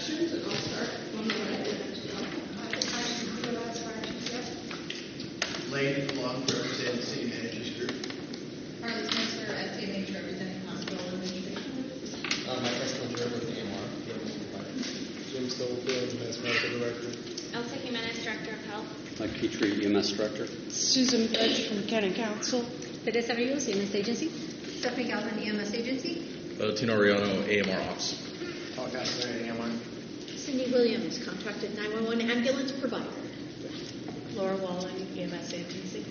introductions, and I'll start on the right with Lane Long, representing City Managers Group. Harley Spencer, SCMH, representing Hospital Administration. Mike Escalante with AMR. Jim Stubblefield, EMS Medical Director. Elsa Jimenez, Director of Health. Mike Petrie, EMS Director. Susan Fetch from County Council. Teresa Rios, EMS Agency. Stephanie Galvin, EMS Agency. Tino Ariano, AMR Ops. Paul Castaneda, AMR. Cindy Williams, Contracted 911 Ambulance Provider. Laura Walling, EMS Agency.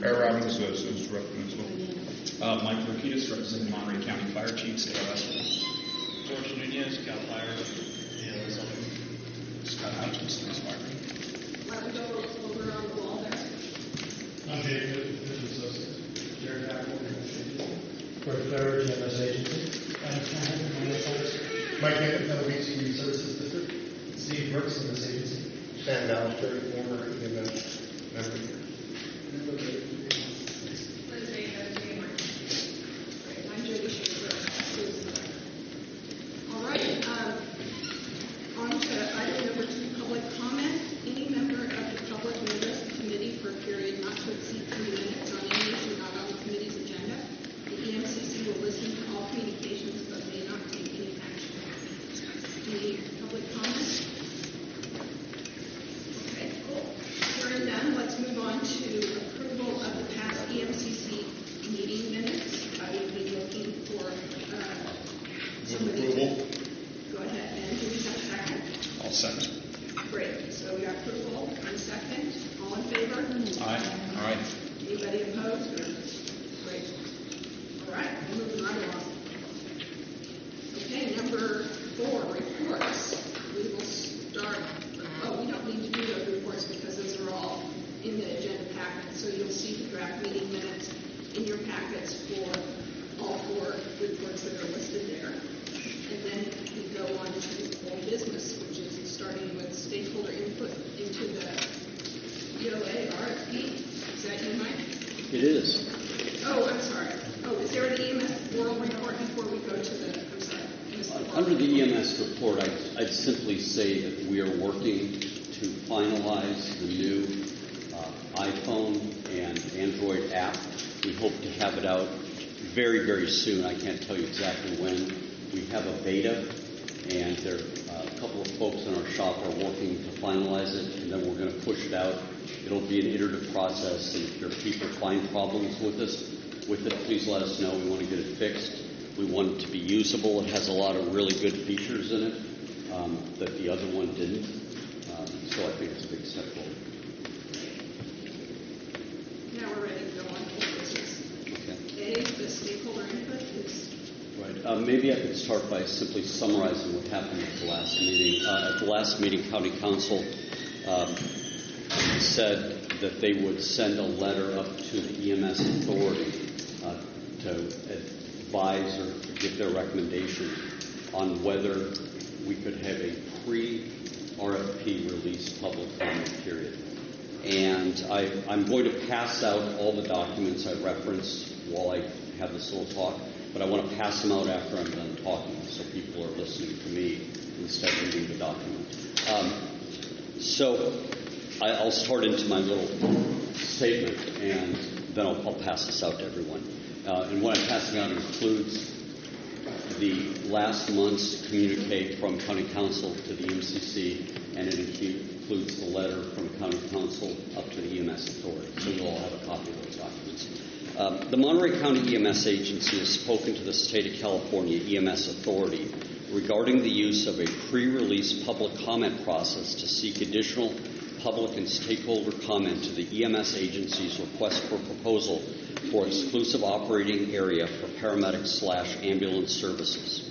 Eric Robbins, Service Representative as well. Mike Rapidas, representing Monterey County Fire Chiefs, ALS. George Nunez, Cal Fire, ALS. Scott Hutchinson, Fire. Why don't we go over on the wall there? I'm David, Business Associate. Jared Hackle, EMS Agency. Greg Farrer, EMS Agency. Mike Hickett, Beach Community Services District. Steve Brooks, EMS Agency. Stan Ballister, former EMS member. I'm Jody Schaefer. All right. On to item number 2, public comment. Any member of the public may address the committee for a period not to exceed 3 minutes on any issue not on the committee's agenda. The EMCC will listen to all communications but may not take any action. Any public comment? Okay, cool. Hearing none, let's move on to approval of the past EMCC meeting minutes. I would be looking for somebody approval. to go ahead and do we have a second? I'll second. Great. So we got approval and second. All in favor? Aye. All right. Anybody opposed? Or? Great. All right. We're moving right along. Okay, number 4, reports. We will start. Oh, we don't need to do those reports because those are all in the agenda packet. So you'll see the draft meeting minutes in your packets for all 4 reports that are listed there. And then we go on to full business, which is starting with stakeholder input into the EOA RFP. Is that you, Mike? It is. Oh, I'm sorry. Oh, is there an EMS oral report before we go to the, I'm sorry. Under the EMS report, I'd simply say that we are working to finalize the new iPhone and Android app. We hope to have it out very, very soon. I can't tell you exactly when. We have a beta, and there a couple of folks in our shop are working to finalize it, and then we're going to push it out. It'll be an iterative process, and if your people find problems with it, please let us know. We want to get it fixed. We want it to be usable. It has a lot of really good features in it that the other one didn't. So I think it's a big step forward. Now we're ready to go on to business. Okay. A, the stakeholder input is... Right. Maybe I could start by simply summarizing what happened at the last meeting. At the last meeting, County Council said that they would send a letter up to the EMS authority to advise or give their recommendation on whether we could have a pre-RFP release public comment period. And I'm going to pass out all the documents I referenced while I have this little talk, but I want to pass them out after I'm done talking so people are listening to me instead of reading the document. So I'll start into my little statement, and then I'll pass this out to everyone. And what I'm passing out includes the last month's communique from County Council to the EMCC, and it includes the letter from County Council up to the EMS Authority. So you'll all have a copy of those documents. The Monterey County EMS Agency has spoken to the State of California EMS Authority regarding the use of a pre-release public comment process to seek additional public and stakeholder comment to the EMS agency's request for proposal for exclusive operating area for paramedics/ambulance services.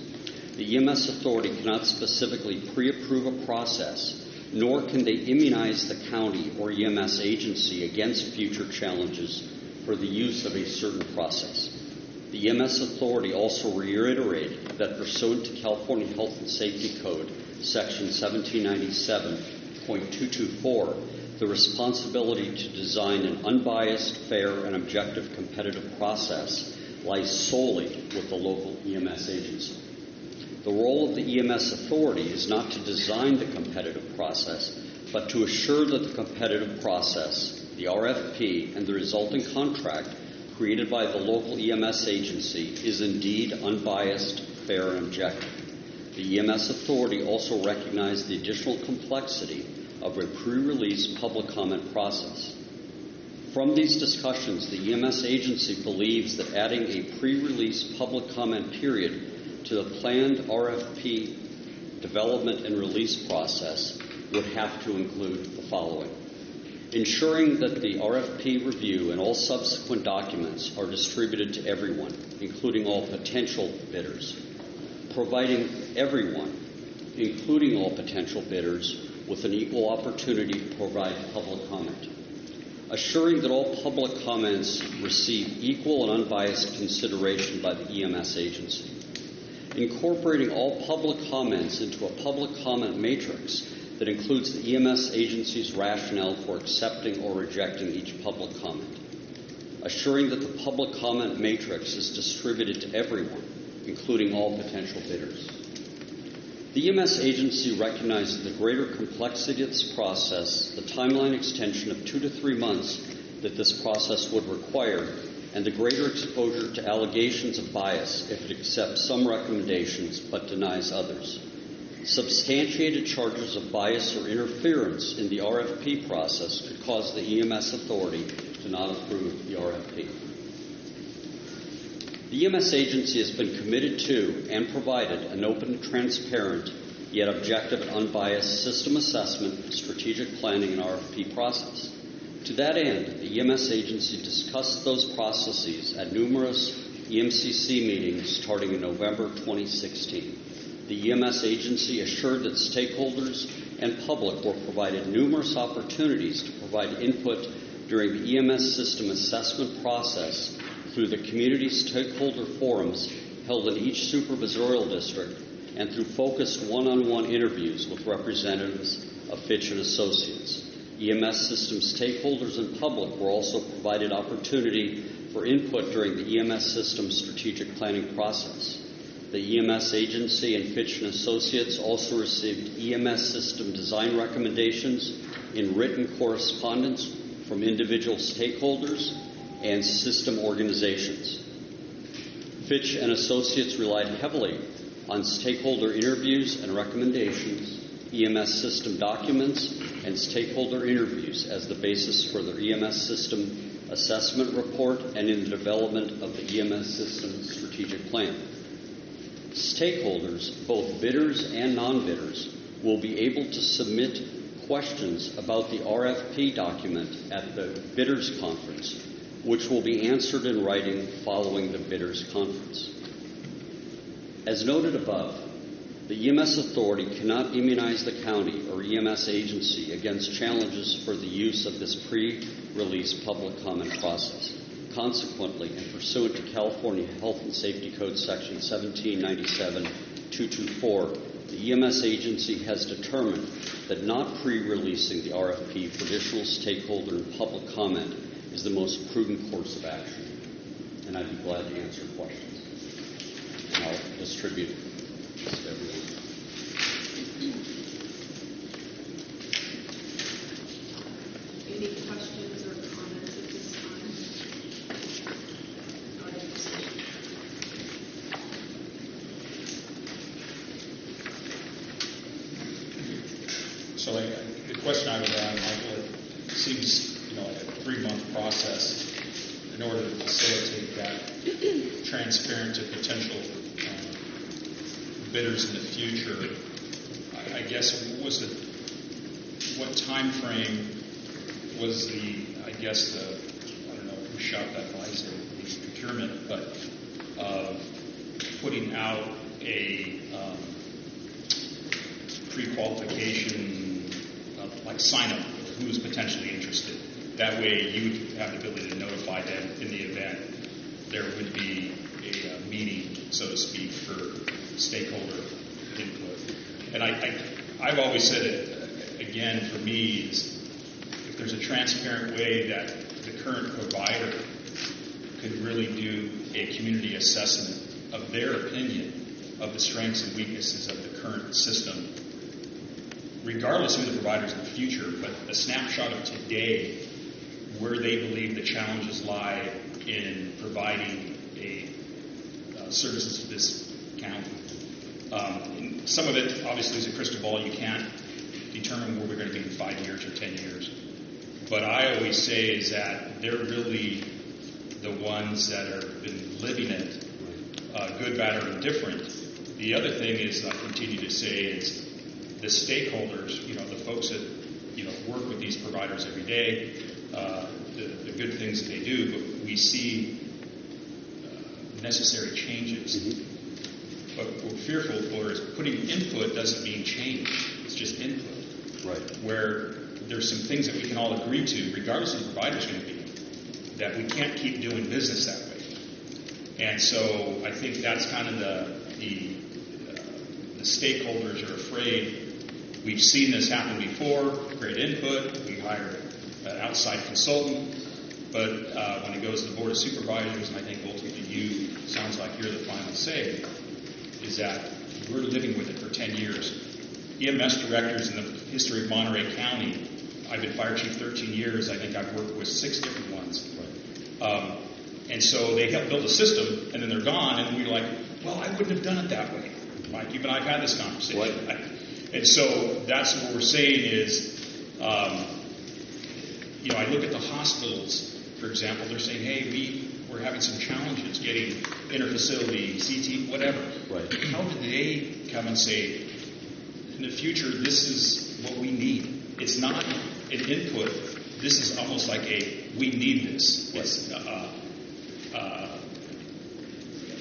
The EMS Authority cannot specifically pre-approve a process, nor can they immunize the county or EMS agency against future challenges for the use of a certain process. The EMS Authority also reiterated that pursuant to California Health and Safety Code, Section 1797.224, the responsibility to design an unbiased, fair, and objective competitive process lies solely with the local EMS agency. The role of the EMS authority is not to design the competitive process, but to assure that the competitive process, the RFP, and the resulting contract created by the local EMS agency is indeed unbiased, fair, and objective. The EMS authority also recognized the additional complexity of a pre-release public comment process. From these discussions, the EMS agency believes that adding a pre-release public comment period to the planned RFP development and release process would have to include the following: ensuring that the RFP review and all subsequent documents are distributed to everyone, including all potential bidders; providing everyone, including all potential bidders, with an equal opportunity to provide public comment; assuring that all public comments receive equal and unbiased consideration by the EMS agency; incorporating all public comments into a public comment matrix that includes the EMS agency's rationale for accepting or rejecting each public comment; assuring that the public comment matrix is distributed to everyone, including all potential bidders. The EMS agency recognizes the greater complexity of this process, the timeline extension of 2 to 3 months that this process would require, and the greater exposure to allegations of bias if it accepts some recommendations but denies others. Substantiated charges of bias or interference in the RFP process could cause the EMS authority to not approve the RFP. The EMS agency has been committed to and provided an open, transparent, yet objective and unbiased system assessment, strategic planning, and RFP process. To that end, the EMS agency discussed those processes at numerous EMCC meetings starting in November 2016. The EMS agency assured that stakeholders and public were provided numerous opportunities to provide input during the EMS system assessment process through the community stakeholder forums held in each supervisorial district and through focused one-on-one interviews with representatives of Fitch and Associates. EMS system stakeholders and public were also provided opportunity for input during the EMS system strategic planning process. The EMS agency and Fitch and Associates also received EMS system design recommendations in written correspondence from individual stakeholders and system organizations. Fitch and Associates relied heavily on stakeholder interviews and recommendations, EMS system documents, and stakeholder interviews as the basis for their EMS system assessment report and in the development of the EMS system strategic plan. Stakeholders, both bidders and non-bidders, will be able to submit questions about the RFP document at the bidders conference, which will be answered in writing following the bidders conference. As noted above, the EMS authority cannot immunize the county or EMS agency against challenges for the use of this pre-release public comment process. Consequently, and pursuant to California Health and Safety Code Section 1797-224, the EMS agency has determined that not pre-releasing the RFP for additional stakeholder and public comment is the most prudent course of action. And I'd be glad to answer questions. And I'll distribute this to everyone. Any questions or comments at this time? So the question I would have, Michael, it seems like a 3-month process in order to facilitate that transparent to potential bidders in the future. I guess what time frame was I don't know who shot that visor, the procurement, but putting out a pre-qualification like sign up who is potentially interested. That way you would have the ability to notify them in the event there would be a meeting, so to speak, for stakeholder input. And I've always said it, again, for me, is if there's a transparent way that the current provider could really do a community assessment of their opinion of the strengths and weaknesses of the current system, regardless of who the providers in the future, but a snapshot of today, where they believe the challenges lie in providing services to this county. And some of it, obviously, is a crystal ball. You can't determine where we're going to be in 5 years or 10 years. But I always say is that they're really the ones that have been living it, good, bad, or indifferent. The other thing is, I continue to say, is the stakeholders, the folks that, work with these providers every day, the good things that they do, but we see necessary changes. Mm-hmm. But what we're fearful for is putting input doesn't mean change. It's just input. Right. Where there's some things that we can all agree to, regardless of the provider's going to be, that we can't keep doing business that way. And so I think that's kind of the stakeholders are afraid. We've seen this happen before, great input, we hire an outside consultant, but when it goes to the Board of Supervisors, and I think ultimately you, sounds like you're the final say, is that we're living with it for 10 years. EMS directors in the history of Monterey County, I've been fire chief 13 years, I think I've worked with 6 different ones. And so they help build a system, and then they're gone, and we're like, well, I wouldn't have done it that way. Mike, you and I have had this conversation. Right. And so that's what we're saying is, I look at the hospitals, for example, they're saying, hey, we're having some challenges getting interfacility, CT, whatever. Right. How did they come and say, in the future, this is what we need? It's not an input. This is almost like we need this. Right.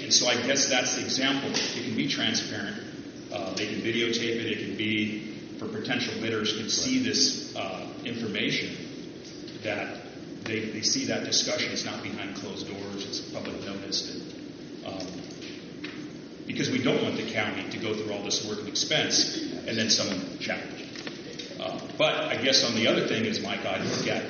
And so I guess that's the example. It can be transparent. They can videotape it. It can be for potential bidders can see this information, that they see that discussion. It's not behind closed doors. It's public notice. Because we don't want the county to go through all this work and expense and then someone challenge it. But I guess on the other thing is, Mike, I look at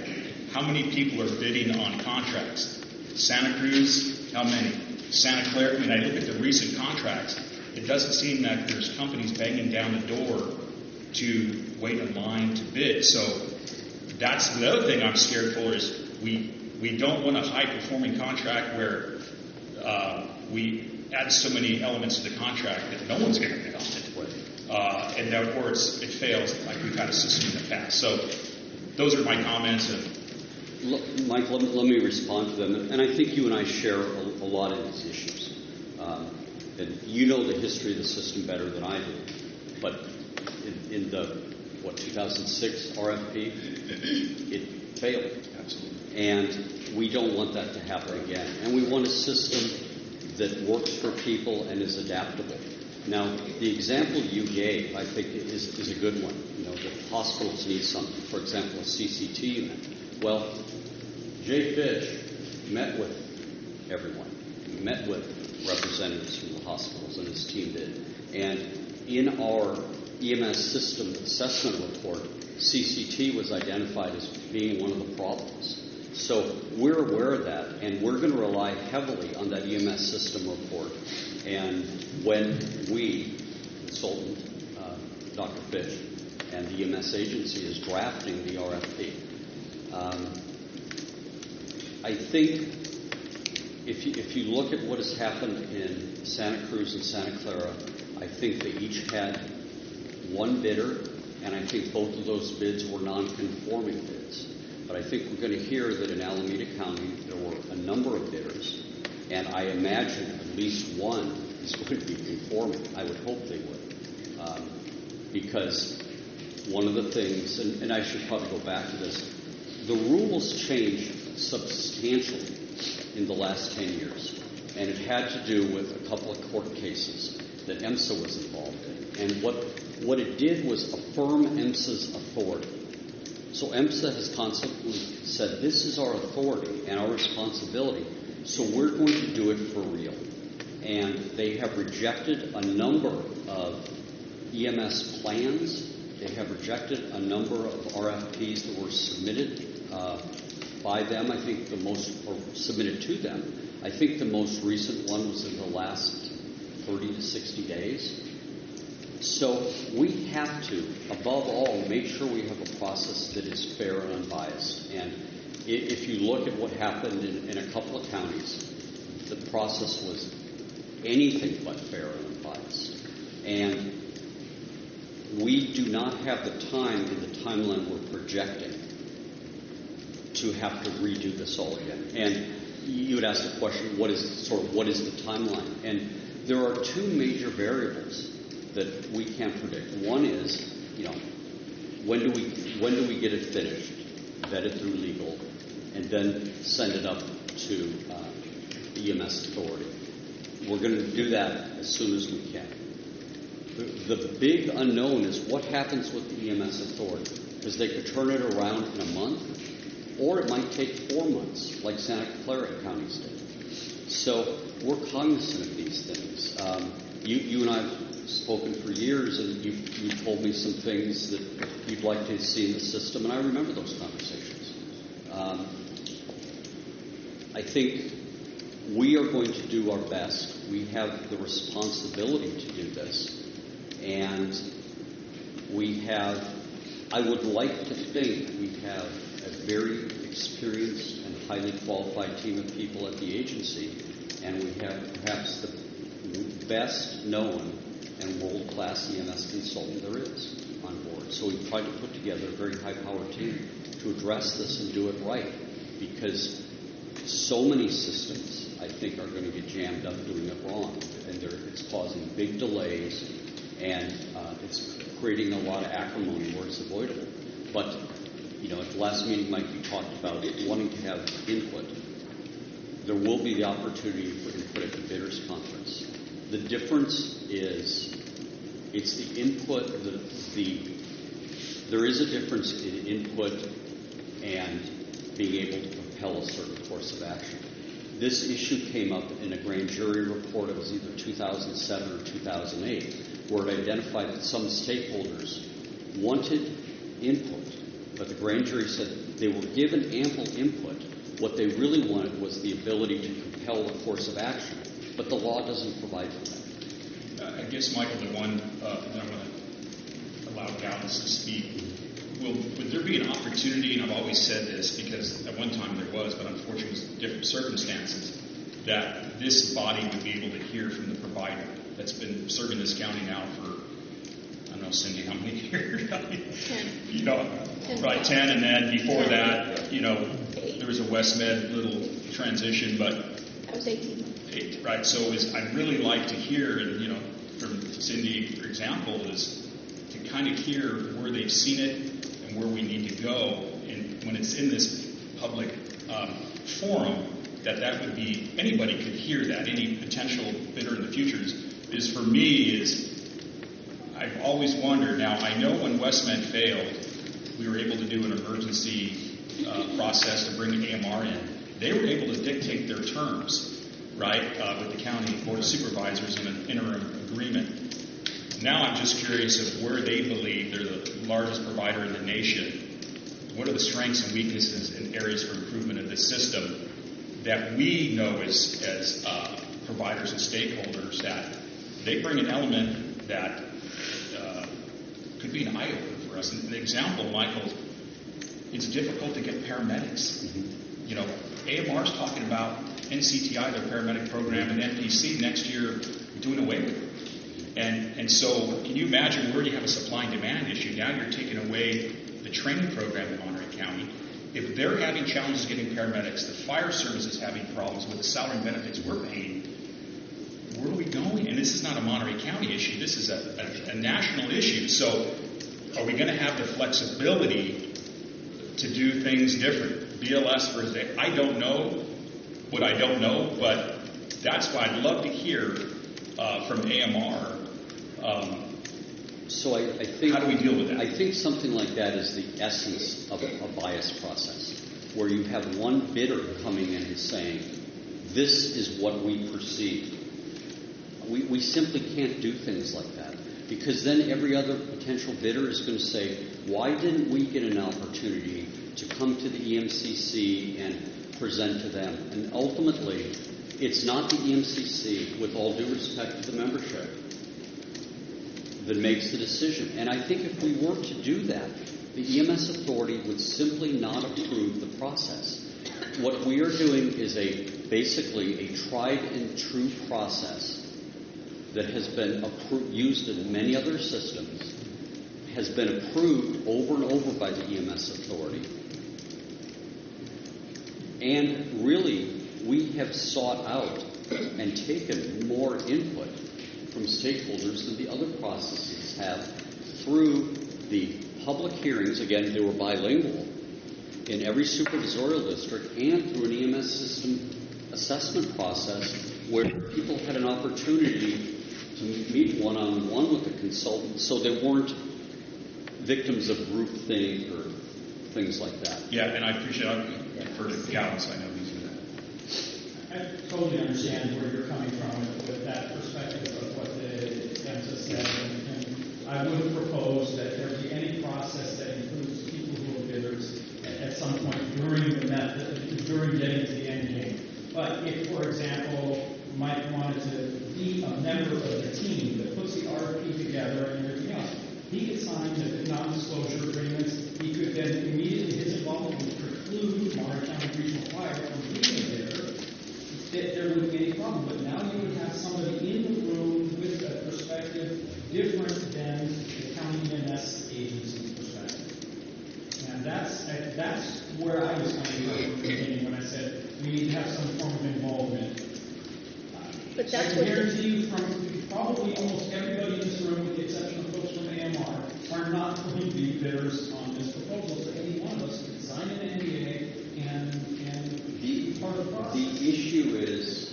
how many people are bidding on contracts. Santa Cruz, how many? Santa Clara, I look at the recent contracts. It doesn't seem that there's companies banging down the door to wait in line to bid. So that's the other thing I'm scared for is we don't want a high-performing contract where we add so many elements to the contract that no one's going to bid on it. And therefore it fails like we've had a system in the past. So those are my comments. Mike, let me respond to them. And I think you and I share a lot of these issues. And you know the history of the system better than I do. But in the 2006 RFP, it failed. Absolutely. And we don't want that to happen again. And we want a system that works for people and is adaptable. Now, the example you gave, I think, is a good one. The hospitals need something. For example, a CCT unit. Well, Jay Fish met with everyone. He met with representatives from the hospitals, and his team did. And in our EMS system assessment report, CCT was identified as being one of the problems. So we're aware of that, and we're going to rely heavily on that EMS system report. And when we, consultant, Dr. Fish, and the EMS agency is drafting the RFP, I think if you look at what has happened in Santa Cruz and Santa Clara, I think they each had one bidder, and I think both of those bids were non-conforming bids. But I think we're going to hear that in Alameda County there were a number of bidders, and I imagine at least one is going to be conforming. I would hope they would. Because one of the things, and I should probably go back to this, the rules changed substantially in the last 10 years. And it had to do with a couple of court cases that EMSA was involved in. And what it did was affirm EMSA's authority. So EMSA has constantly said, this is our authority and our responsibility, so we're going to do it for real. And they have rejected a number of EMS plans. They have rejected a number of RFPs that were submitted by them. I think or submitted to them. I think the most recent one was in the last 30 to 60 days. So we have to, above all, make sure we have a process that is fair and unbiased. And if you look at what happened in a couple of counties, the process was anything but fair and unbiased. And we do not have the time in the timeline we're projecting to have to redo this all again. And you would ask the question, what is the timeline? And there are two major variables that we can't predict. One is, when do we get it finished, vet it through legal, and then send it up to the EMS authority. We're going to do that as soon as we can. The big unknown is what happens with the EMS authority, because they could turn it around in a month, or it might take 4 months, like Santa Clara counties did. So we're cognizant of these things. You and I have spoken for years, and you've told me some things that you'd like to see in the system, and I remember those conversations. I think we are going to do our best. We have the responsibility to do this. And I would like to think we have a very experienced and highly qualified team of people at the agency, and we have perhaps the best known and world-class EMS consultant there is on board. So we've tried to put together a very high-powered team to address this and do it right, because so many systems, I think, are going to get jammed up doing it wrong, and it's causing big delays, and it's creating a lot of acrimony where it's avoidable. But, at the last meeting, Mike, you talked about wanting to have input. There will be the opportunity for input at the bidders conference. The difference is it's the input, there is a difference in input and being able to propel a certain course of action. This issue came up in a grand jury report. It was either 2007 or 2008, where it identified that some stakeholders wanted input, but the grand jury said they were given ample input. What they really wanted was the ability to compel a course of action, but the law doesn't provide for that. I guess, Michael, the one, and I'm going to allow Gallus to speak, would there be an opportunity, and I've always said this because at one time there was, but unfortunately it was different circumstances, that this body would be able to hear from the provider that's been serving this county now for, I don't know, Cindy, how many years? 10. Right, 10, and then before that, there was a West Med little transition, but... I was 18. 8, right, so I'd really like to hear, and, from Cindy, for example, is to kind of hear where they've seen it, and where we need to go, and when it's in this public forum, that would be, anybody could hear that, any potential bidder in the future is for me, I've always wondered, now I know when Westmed failed, we were able to do an emergency process to bring the AMR in. They were able to dictate their terms, right, with the county board of supervisors in an interim agreement. Now I'm just curious of where they believe they're the largest provider in the nation. What are the strengths and weaknesses and areas for improvement of this system that we know as providers and stakeholders that they bring an element that could be an eye-opener for us. And the example, Michael, it's difficult to get paramedics. Mm-hmm. AMR's talking about NCTI, their paramedic program, and NPC next year doing away with it. And so can you imagine where you have a supply and demand issue? Now you're taking away the training program in Monterey County. If they're having challenges getting paramedics, the fire service is having problems with the salary and benefits we're paying, where are we going? And this is not a Monterey County issue. This is a national issue. So are we going to have the flexibility to do things different? BLS versus I don't know what I don't know, but that's why I'd love to hear from AMR. So I think, how do we deal with that? I think something like that is the essence of a bias process, where you have one bidder coming in and saying, this is what we perceive. We simply can't do things like that, because then every other potential bidder is going to say, why didn't we get an opportunity to come to the EMCC and present to them? And ultimately, It's not the EMCC, with all due respect to the membership, that makes the decision. And I think if we were to do that, the EMS authority would simply not approve the process. What we are doing is basically a tried and true process that has been used in many other systems, has been approved over and over by the EMS authority. And really, we have sought out and taken more input from stakeholders than the other processes have through the public hearings. Again, they were bilingual in every supervisorial district, and through an EMS system assessment process where people had an opportunity to meet one-on-one with the consultant, so they weren't victims of groupthink or things like that. Yeah, and I appreciate it. I've heard it Gallus, I know he's in that. I totally understand where you're coming from with that perspective of what the EMSA said, and I would propose that there be any process that includes people who are bidders at some point during getting to the end game. But if, for example, Mike wanted to be a member of the team that puts the RFP together and everything else, he could sign the non-disclosure agreements. He could then immediately, his involvement would preclude Monterey County Regional Fire from being a bidder. There wouldn't be any problem. But now you would have somebody in the room with a perspective different than the county EMS agency's perspective. And that's where I was coming from at the beginning when I said we need to have some form of involvement. But that's I can guarantee you from probably almost everybody in this room, with the exception of folks from AMR, are not going to be bidders on this proposal. So any one of us could sign an NDA and be part of the process. The issue is,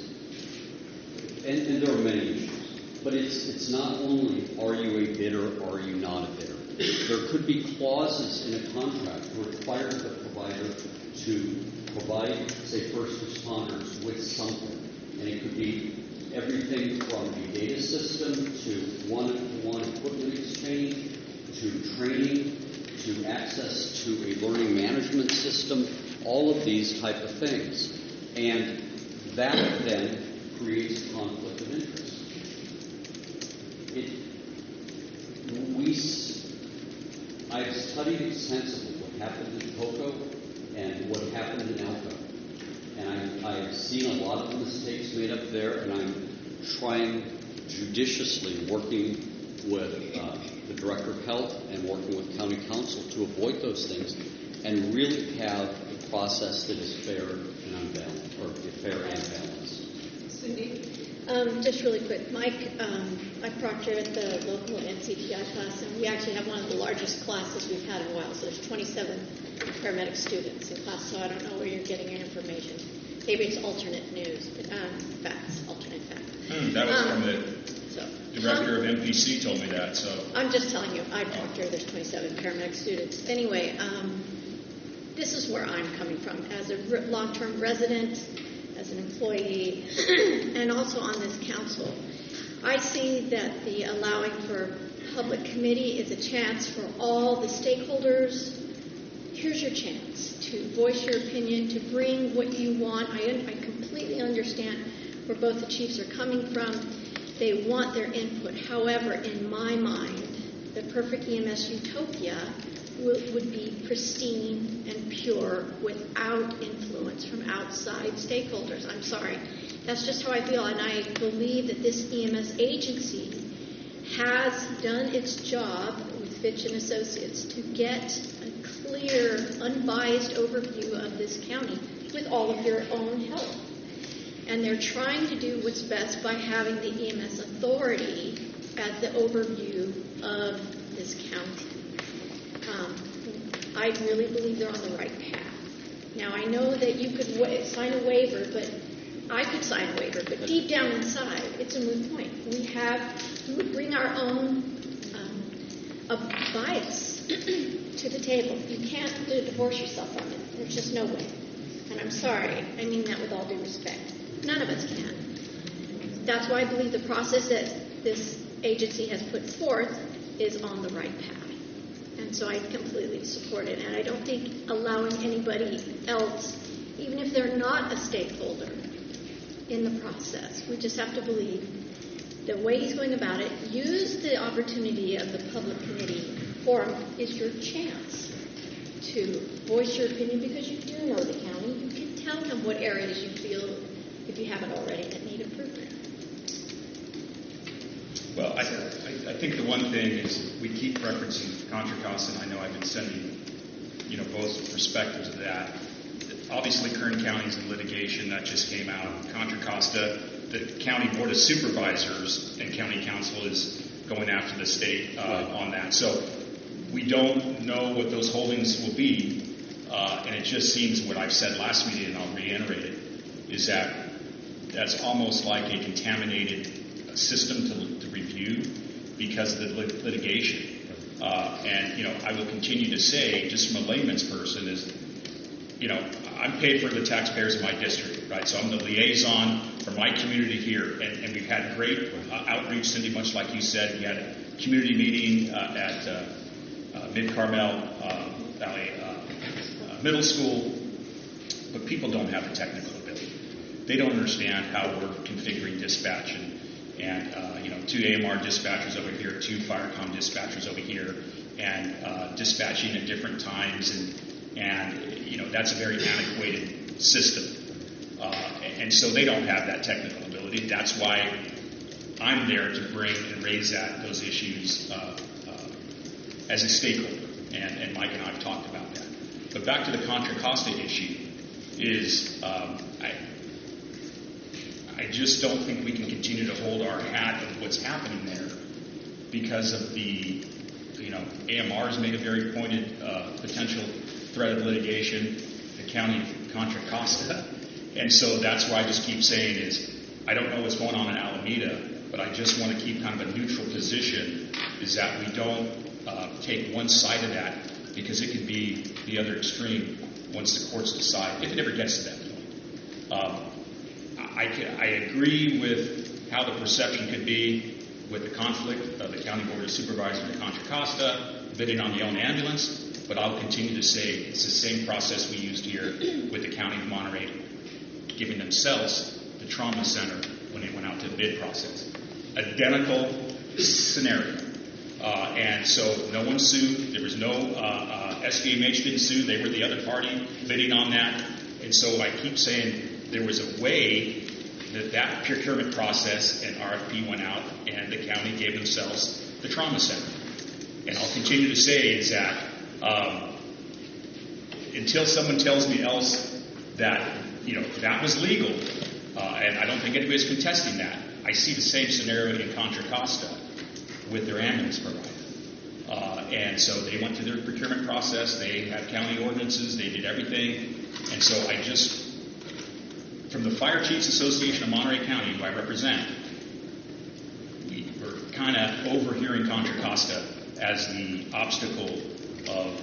and there are many issues, but it's not only are you a bidder or are you not a bidder. There could be clauses in a contract that require the provider to provide, say, first responders with something. And it could be everything from a data system to one-to-one equipment exchange, to training, to access to a learning management system, all of these type of things. And that then creates conflict of interest. I've studied extensively what happened in COCO and what happened in ELCO. And I've seen a lot of the mistakes made up there, and I'm trying judiciously, working with the Director of Health and working with County Council to avoid those things and really have a process that is fair and unbalanced, or fair and balanced. Cindy? Just really quick, Mike, I proctor at the local NCPI class, and we actually have one of the largest classes we've had in a while. So there's 27 paramedic students in class, so I don't know where you're getting your information. Maybe it's alternate news, but facts, alternate facts. That was from the director of MPC told me that. So I'm just telling you, I proctor, there's 27 paramedic students. Anyway, this is where I'm coming from as a long-term resident, as an employee, and also on this council. I see that the allowing for public committee is a chance for all the stakeholders. Here's your chance to voice your opinion, to bring what you want. I completely understand where both the chiefs are coming from. They want their input. However, in my mind, the perfect EMS utopia would be pristine and pure without influence from outside stakeholders. I'm sorry. That's just how I feel, and I believe that this EMS agency has done its job with Fitch and Associates to get a clear, unbiased overview of this county with all of your own help. And they're trying to do what's best by having the EMS authority as the overview of this county. I really believe they're on the right path. Now, I know that you could sign a waiver, but I could sign a waiver, but deep down inside, it's a moot point. We would bring our own bias to the table. You can't divorce yourself from it. There's just no way. And I'm sorry. I mean that with all due respect. None of us can. That's why I believe the process that this agency has put forth is on the right path. And so I completely support it. And I don't think allowing anybody else, even if they're not a stakeholder, in the process. We just have to believe the way he's going about it. Use the opportunity of the public committee forum is your chance to voice your opinion, because you do know the county. You can tell him what areas you feel, if you haven't already, that need improvement. Well, I think the one thing is we keep referencing Contra Costa, and I know I've been sending, both perspectives of that. Obviously, Kern County's in litigation. That just came out. Contra Costa, the County Board of Supervisors and County Council is going after the state on that. So we don't know what those holdings will be, and it just seems what I've said last meeting, and I'll reiterate it, is that that's almost like a contaminated system to review because of the litigation. And I will continue to say, just from a layman's person, is I'm paid for the taxpayers of my district, right? So I'm the liaison for my community here, and we've had great outreach, Cindy, much like you said. We had a community meeting at Mid-Carmel Valley Middle School, but people don't have the technical ability. They don't understand how we're configuring dispatch, and 2 AMR dispatchers over here, 2 Firecom dispatchers over here, and dispatching at different times, and that's a very antiquated system. And so they don't have that technical ability. That's why I'm there to bring and raise those issues as a stakeholder. And Mike and I have talked about that. But back to the Contra Costa issue is I just don't think we can continue to hold our hat of what's happening there because of the, AMR's made a very pointed potential threat of litigation, the county Contra Costa. And so that's why I just keep saying is, I don't know what's going on in Alameda, but I just want to keep kind of a neutral position, is that we don't take one side of that, because it could be the other extreme once the courts decide, if it ever gets to that point. I agree with how the perception could be with the conflict of the County Board of Supervisors and Contra Costa bidding on the own ambulance, but I'll continue to say it's the same process we used here with the County of Monterey giving themselves the trauma center when they went out to the bid process. Identical scenario. And so no one sued. There was no SVMH didn't sue. They were the other party bidding on that. And so I keep saying there was a way that procurement process and RFP went out, and the county gave themselves the trauma center. And I'll continue to say is that until someone tells me else that that was legal, and I don't think anybody's contesting that, I see the same scenario in Contra Costa with their ambulance provider. And so they went through their procurement process. They had county ordinances. They did everything. And so I just, from the Fire Chiefs Association of Monterey County, who I represent, we're kind of overhearing Contra Costa as the obstacle of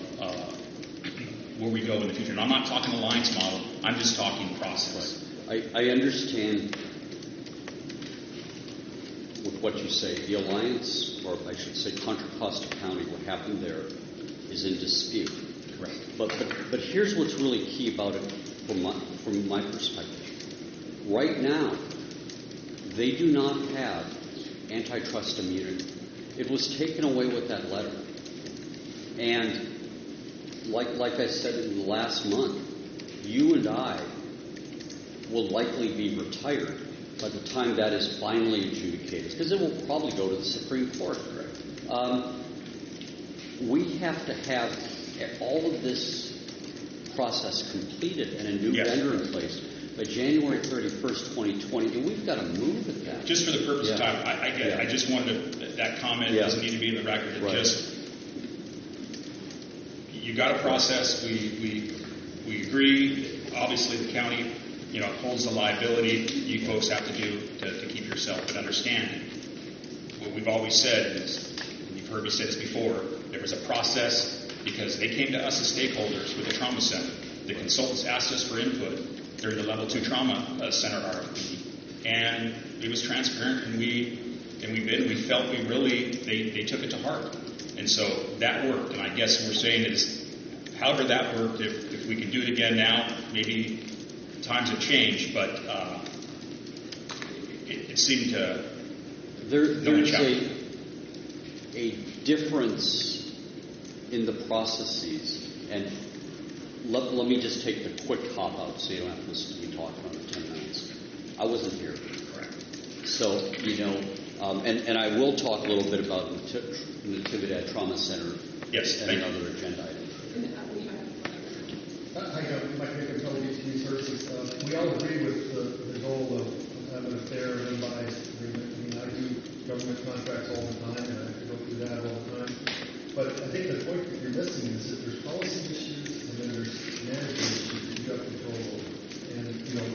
where we go in the future. And I'm not talking alliance model. I'm just talking process. I understand with what you say. The alliance, or I should say Contra Costa County, what happened there is in dispute. Correct. But here's what's really key about it from my perspective. Right now, they do not have antitrust immunity. It was taken away with that letter. And like I said in the last month, you and I will likely be retired by the time that is finally adjudicated, because it will probably go to the Supreme Court. We have to have all of this process completed and a new vendor in place by January 31st, 2020, and we've got to move at that. Just for the purpose of time, I get it. I just wanted to, that comment doesn't need to be in the record. It just, you got a process. We agree. Obviously, the county, holds the liability. You folks have to do to keep yourself. But understand, what we've always said is, and you've heard me say this before, there was a process because they came to us as stakeholders with the trauma center. The consultants asked us for input during the Level 2 Trauma Center RFP, and it was transparent, and we felt they took it to heart, and so that worked. And I guess what we're saying is, however that worked, if we can do it again now, maybe times have changed, but it seemed to There's a difference in the processes, and let me just take the quick hop out so you don't have to listen to me talk for another 10 minutes. I wasn't here. Correct. So, and I will talk a little bit about Natividad Trauma Center. Yes, and another agenda item. Hi, Mike Baker, Intelligence Resources. We all agree with the goal of having a fair and unbiased agreement. I mean, I do government contracts all the time, and I have to go through that all the time. But I think the point that you're missing is that there's policy issues and then there's management issues that you have control over. And,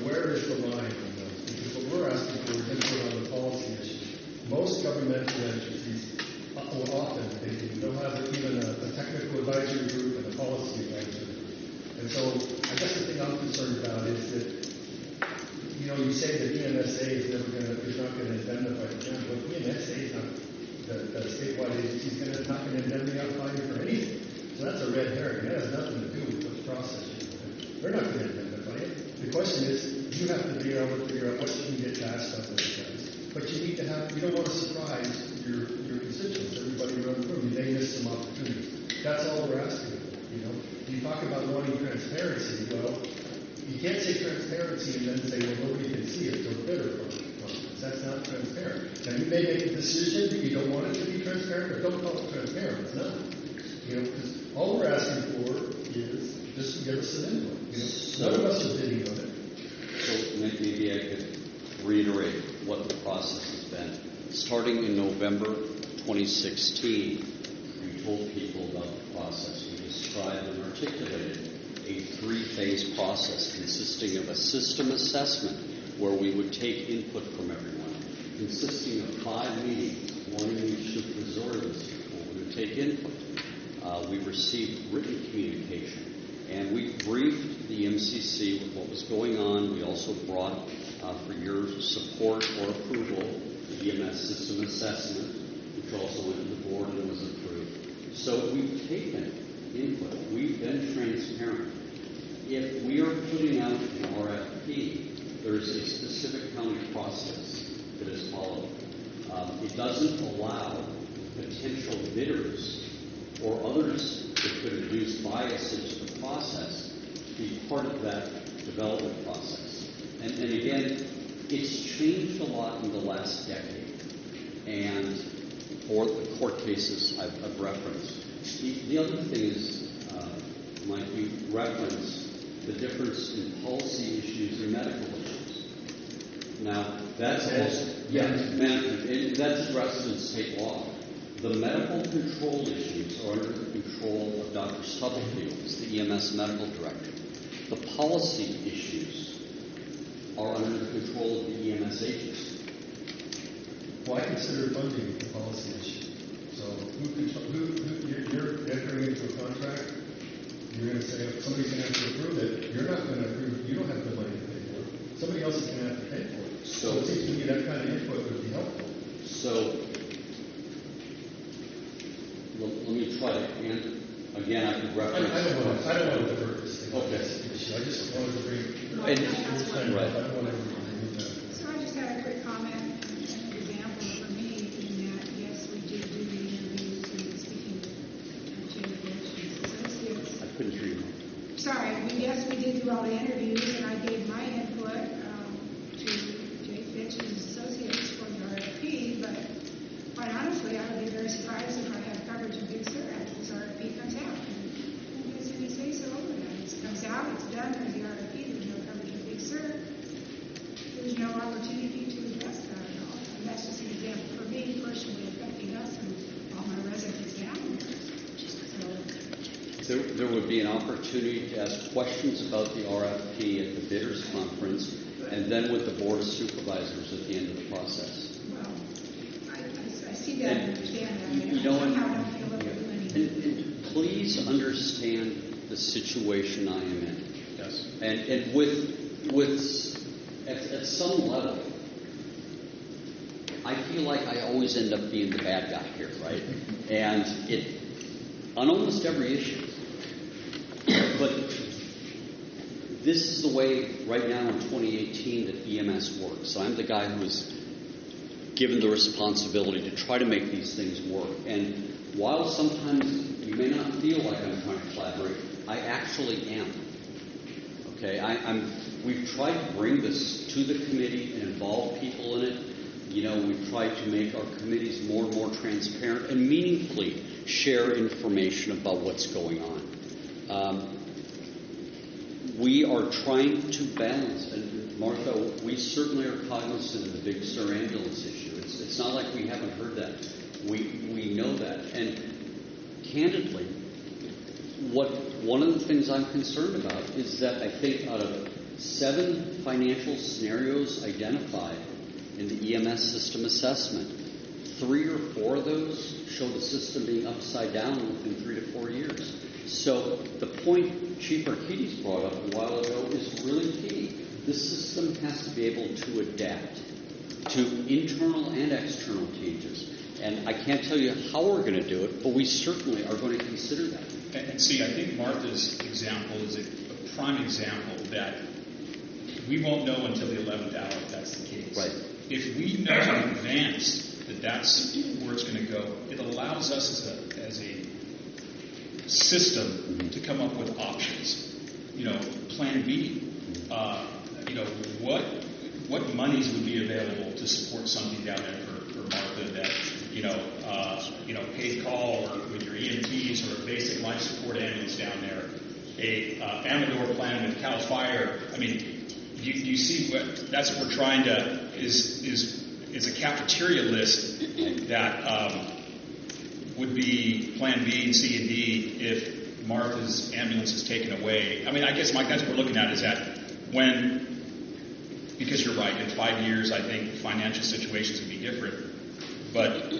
where is the line on those? Because what we're asking for is input on the policy issues. Most governmental entities will often, they'll have even a technical advisory group and a policy advisory group. And so I guess the thing I'm concerned about is that, you say that EMSA is not going to indemnify the town. But EMSA is not the statewide agency is not going to indemnify you for anything. So that's a red herring. That has nothing to do with what's process you're doing. They're not going to indemnify you. The question is, you have to be able to figure out what you can get taxed on those guys. But you don't want to surprise your constituents, everybody around the room. You may miss some opportunities. That's all we're asking for. You talk about wanting transparency. Well, you can't say transparency and then say, well, nobody can see it. So bidder conference. That's not transparent. Now, you may make a decision that you don't want it to be transparent, but don't call it transparent. It's not. Because all we're asking for is just to give us an input. None of us are bidding on it. So maybe I could reiterate what the process has been. Starting in November 2016, we told people about the process. We described and articulated a 3-phase process consisting of a system assessment where we would take input from everyone, consisting of 5 meetings, one in each supervisor where we would take input. We received written communication, and we briefed the EMCC with what was going on. We also brought, for your support or approval, the EMS system assessment, which also went to the board and was approved. So we've taken input. We've been transparent. If we are putting out an RFP, there's a specific county process that is followed. It doesn't allow potential bidders or others that could induce bias into the process to be part of that development process. And again, it's changed a lot in the last decade. And for the court cases I've referenced. The other thing is, Mike, you referenced the difference in policy issues and medical issues. Now, that's also, that's addressed in state law. The medical control issues are under the control of Dr. Stubblefield, who's the EMS Medical Director. The policy issues are under the control of the EMS agency. Well, I consider funding the policy issue. So you're entering into a contract, you're going to say, somebody's going to have to approve it. You're not going to approve it. You don't have the money to pay for it. Somebody else is going to have to pay for it. So it seems to me that kind of input would be helpful. So let me try to answer. Again, I could reference. I don't want to divert this thing. Okay. I just wanted to bring right. I don't want to remove that. So I just had a quick comment and an example for me in that, yes, we did do the interviews and speaking with Jay Associates. I couldn't hear you. Sorry, yes, we did do all the interviews, and I gave my input to Jay Fitch and his associates for the RFP, but quite honestly, I would be very surprised if I had coverage of Big Sur after this RFP comes out. And who has any say-so over that? It comes out, it's done, there's the RFP, there's no coverage of Big Sur. There's no opportunity to address that at all. And that's just an example for me personally affecting us and all my residents down there. So, there would be an opportunity to ask questions about the RFP at the bidders conference and then with the Board of Supervisors at the end of the process. well, I see that and understand that. I You know, somehow don't feel like we're doing anything. and please understand the situation I am in. Yes. And with at some level, I feel like I always end up being the bad guy here, right? And it on almost every issue. But this is the way right now in 2018 that EMS works. So I'm the guy who is given the responsibility to try to make these things work. And while sometimes you may not feel like I'm trying to collaborate, I actually am. Okay, we've tried to bring this to the committee and involve people in it. We've tried to make our committees more and more transparent and meaningfully share information about what's going on. We are trying to balance, and Martha, we certainly are cognizant of the Big Sur ambulance issue. It's not like we haven't heard that. We know that. And candidly, one of the things I'm concerned about is that I think out of 7 financial scenarios identified in the EMS system assessment, 3 or 4 of those show the system being upside down within 3 to 4 years. So the point Chief Arquides brought up a while ago is really key. This system has to be able to adapt to internal and external changes. And I can't tell you how we're going to do it, but we certainly are going to consider that. And see, I think Martha's example is a prime example that we won't know until the 11th hour if that's the case. Right. If we know in advance that that's where it's going to go, it allows us as a system to come up with options. Plan B. What monies would be available to support something down there for Martha that paid call or with your EMTs or a basic life support ambulance down there, a Amador plan with Cal Fire. I mean, you see that's what we're trying to is a cafeteria list that would be Plan B and C and D if Martha's ambulance is taken away. I mean, I guess, Mike, that's what we're looking at is that because you're right, in 5 years, I think financial situations would be different. But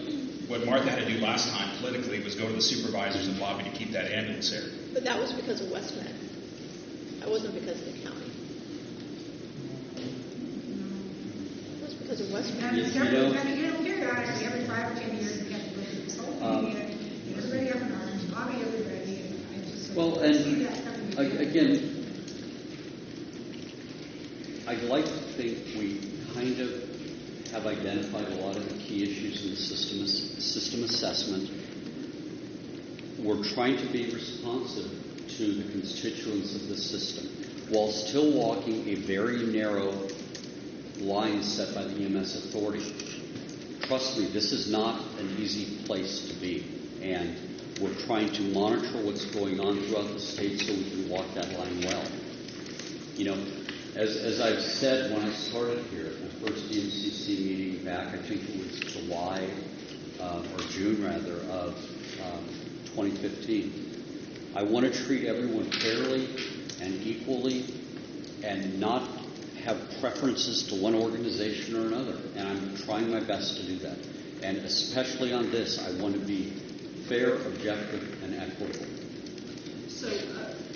what Martha had to do last time politically was go to the supervisors and lobby to keep that ambulance there. But that was because of WestMed. That wasn't because of the county. It was because of WestMed. You don't hear that every 5 or 10 years. You have to go through this whole thing and everybody up in arms, lobby everybody. And I just see that coming. Again, I'd like to think we kind of have identified a lot of the key issues in the system assessment. We're trying to be responsive to the constituents of the system while still walking a very narrow line set by the EMS authority. Trust me, this is not an easy place to be, and we're trying to monitor what's going on throughout the state so we can walk that line well. As I've said when I started here, my first EMCC meeting back, I think it was July or June rather of 2015. I want to treat everyone fairly and equally and not have preferences to one organization or another. And I'm trying my best to do that. And especially on this, I want to be fair, objective, and equitable. So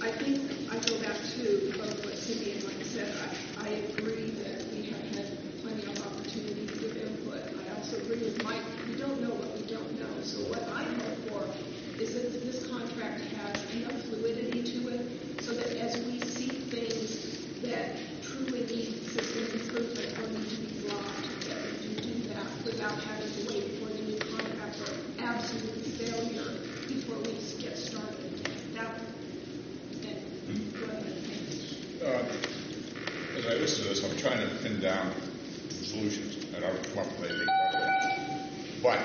I think I go back to both what Cindy and Mike said. I agree that we have had plenty of opportunity to give input. I also agree with Mike. We don't know what we don't know. So what I hope for is that this contract has enough fluidity to it so that as we see things that truly need system improvement or need to be blocked, that we can do that without having to wait for the new contract or absolute failure before we get started. As I listen to this, I'm trying to pin down solutions, and I would come up with anything. But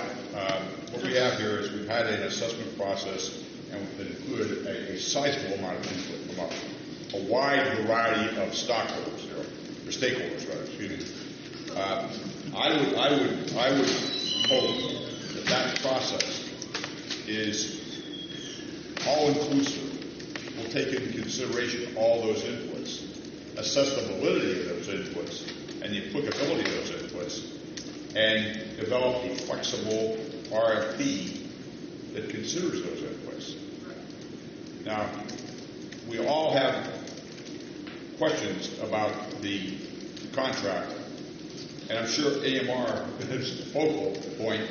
what we have here is we've had an assessment process, and it included a sizable amount of input from a wide variety of stockholders, or stakeholders, rather. Excuse me. I would hope that process is all inclusive. Will take into consideration all those inputs, assess the validity of those inputs and the applicability of those inputs, and develop a flexible RFP that considers those inputs. Now, we all have questions about the contract, and I'm sure AMR is the focal point.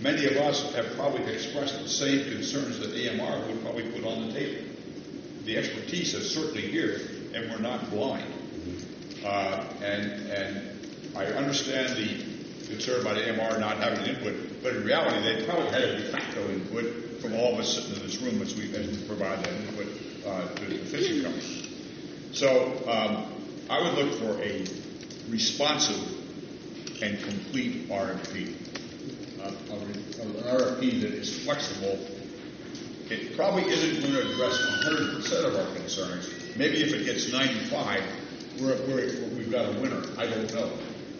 Many of us have probably expressed the same concerns that AMR would probably put on the table. The expertise is certainly here, and we're not blind. And I understand concerned about AMR not having input, but in reality, they probably had a de facto input from all of us sitting in this room as we provide that input to the fishing company. So I would look for a responsive and complete RFP. An RFP that is flexible. It probably isn't going to address 100% of our concerns. Maybe if it gets 95, we've got a winner. I don't know.